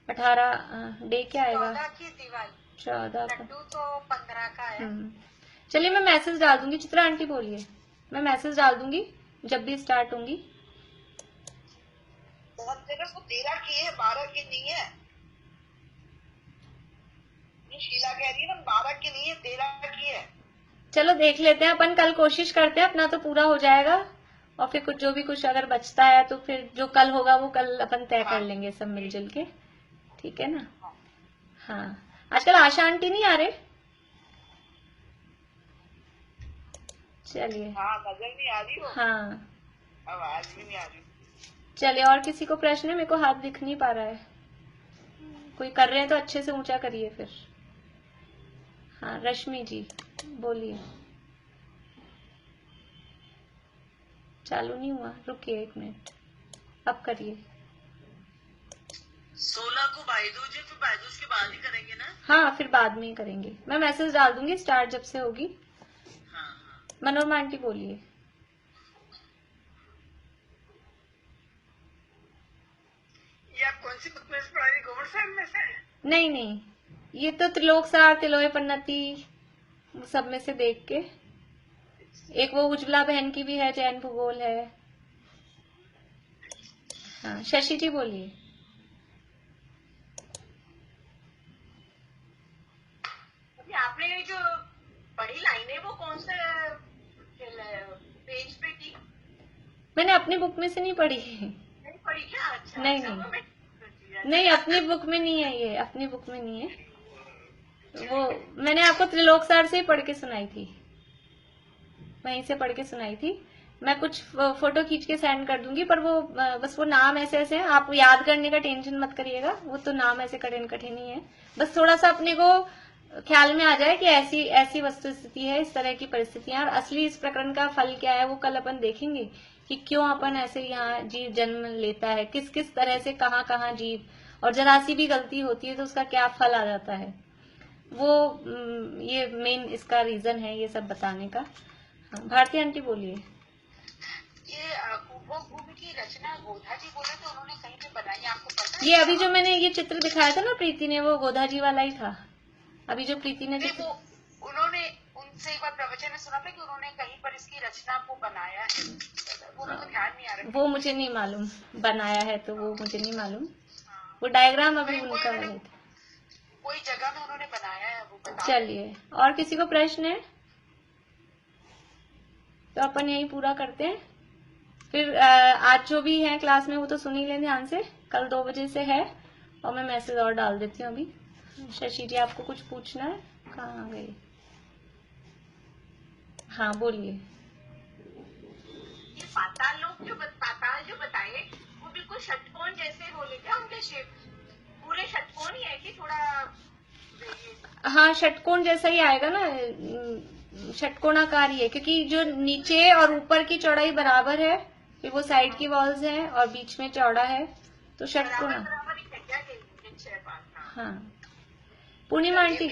18 डे क्या आएगा? 14 की दिवाली, 14 का। लड्डू तो 15 का है। चलिए मैं मैसेज डाल दूंगी। चित्रा आंटी बोलिए, मैं मैसेज डाल दूंगी जब भी स्टार्ट होंगी। बहुत जगह को 13 की है, 12 की नहीं है। ये शीला कह रही है ना 12 की नहीं है, 13 की है। चलो देख लेते हैं अपन, कल कोशिश करते हैं, अपना तो पूरा हो जाएगा और फिर कुछ जो भी कुछ अगर बचता है तो फिर जो कल होगा वो कल अपन तय कर लेंगे सब मिलजुल के, ठीक है ना। हाँ, आजकल आशा आंटी नहीं आ रहे। चलिए, हाँ नजर नहीं आ रही वो, हाँ आवाज भी नहीं आ रही। चलिए, और किसी को प्रश्न है? मेरे को हाथ दिख नहीं पा रहा है। कोई कर रहे हैं तो अच्छे से ऊंचा करिए फिर। हाँ रश्मि जी बोलिए। चालू नहीं हुआ, रुकिए 1 मिनट, अब करिए। 16 को भाईदूज है, फिर भाईदूज के बाद ही करेंगे ना। हाँ फिर बाद में ही करेंगे, मैं मैसेज डाल दूंगी स्टार्ट जब से होगी। हाँ। मनोरमा आंटी बोलिए। ये आप कौन सी बुक में से पढ़ा रही, गोबर साहब में से? नहीं नहीं, ये तो त्रिलोक सार, तिलोय पन्नति सब में से देख के। एक वो उज्ज्वला बहन की भी है, जैन भूगोल है। हाँ शशि जी बोलिए। आपने जो पढ़ी लाइन है वो कौन से पेज पे थी? मैंने अपनी बुक में से नहीं पढ़ी। नहीं पढ़ी क्या? अच्छा, नहीं अच्छा, नहीं नहीं, अपनी बुक में नहीं है, ये अपनी बुक में नहीं है। वो मैंने आपको त्रिलोक सार से ही पढ़ के सुनाई थी, वहीं से पढ़ के सुनाई थी। मैं कुछ फोटो खींच के सेंड कर दूंगी, पर वो बस वो नाम ऐसे ऐसे हैं, आप याद करने का टेंशन मत करिएगा, वो तो नाम ऐसे कठिन कठिन ही है। बस थोड़ा सा अपने को ख्याल में आ जाए कि ऐसी ऐसी वस्तु स्थिति है, इस तरह की परिस्थितियां, और असली इस प्रकरण का फल क्या है वो कल अपन देखेंगे कि क्यों अपन ऐसे यहाँ जीव जन्म लेता है, किस किस तरह से कहाँ कहाँ जीव, और जरा सी भी गलती होती है तो उसका क्या फल आ जाता है। वो ये मेन इसका रीजन है ये सब बताने का। हाँ भारती आंटी बोलिए। ये कुंभोग भूमि की रचना गोधा जी बोले तो उन्होंने कहीं पे बनाई, आपको पता है? ये अभी जो मैंने ये चित्र दिखाया था ना प्रीति ने, वो गोधा जी वाला ही था। अभी जो प्रीति ने वो उन्होंने उनसे एक बार प्रवचन में सुना था कि उन्होंने कहीं पर इसकी रचना को बनाया है, वो मेरे को ध्यान नहीं आ रहा। वो मुझे नहीं मालूम, बनाया है तो वो मुझे नहीं मालूम। वो डायग्राम अभी उनका है, कोई जगह में उन्होंने बनाया है वो बता। चलिए, और किसी को प्रश्न है तो अपन यही पूरा करते हैं। फिर आज जो भी है क्लास में वो तो सुन ही लें ध्यान से, कल 2 बजे से है, और मैं मैसेज और डाल देती हूँ अभी। शशि जी आपको कुछ पूछना है? कहाँ गए? हाँ बोलिए। ये पाताल लोग जो बताए वो बिल्कुल षटकोण जैसे बोले क्या? उनके शेप पूरे षटकोण ही है कि थोड़ा? हाँ षटकोण जैसा ही आएगा ना, षटकोणाकार ही है, क्योंकि जो नीचे और ऊपर की चौड़ाई बराबर है, फिर वो साइड की वॉल्स हैं और बीच में चौड़ा है, तो षटकोण। हाँ पूर्णिमा आंटी।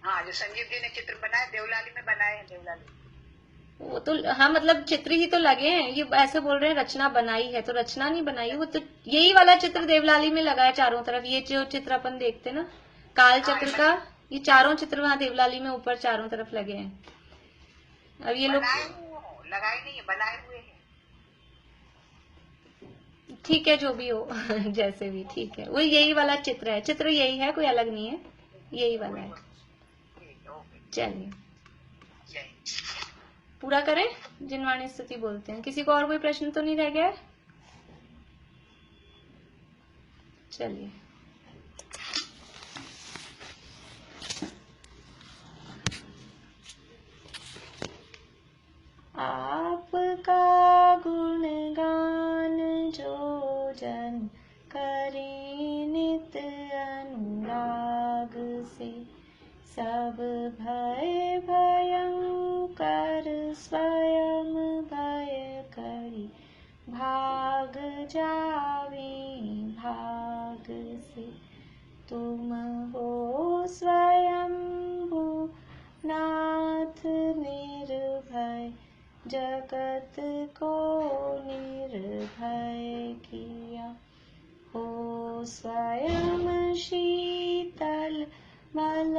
हाँ जो संजीव जी ने चित्र बनाए देवलाली में बनाए हैं, देवलाली वो तो हाँ मतलब चित्र ही तो लगे हैं, ये ऐसे बोल रहे हैं रचना बनाई है, तो रचना नहीं बनाई है, वो तो यही वाला चित्र देवलाली में लगा है चारों तरफ। ये जो चित्र अपन देखते ना काल चक्र का, ये चारों चित्र वहाँ देवलाली में ऊपर चारों तरफ लगे हैं। अब ये लोग लगाए नहीं है, बनाए हुए हैं। ठीक है जो भी हो जैसे भी ठीक है, वो यही वाला चित्र है, चित्र यही है, कोई अलग नहीं है, यही वाला है। चलिए पूरा करें, जिनवाणी स्तुति बोलते हैं। किसी को और कोई प्रश्न तो नहीं रह गया है? चलिए आपका गुणगान जो जन करे नित अनुराग से, सब भय भयंकर स्वयं भय करी भाग जावे भाग से। तुम हो स्वयं नाथ निर्भय, जगत को निर्भय किया। हो स्वयं शीतल मल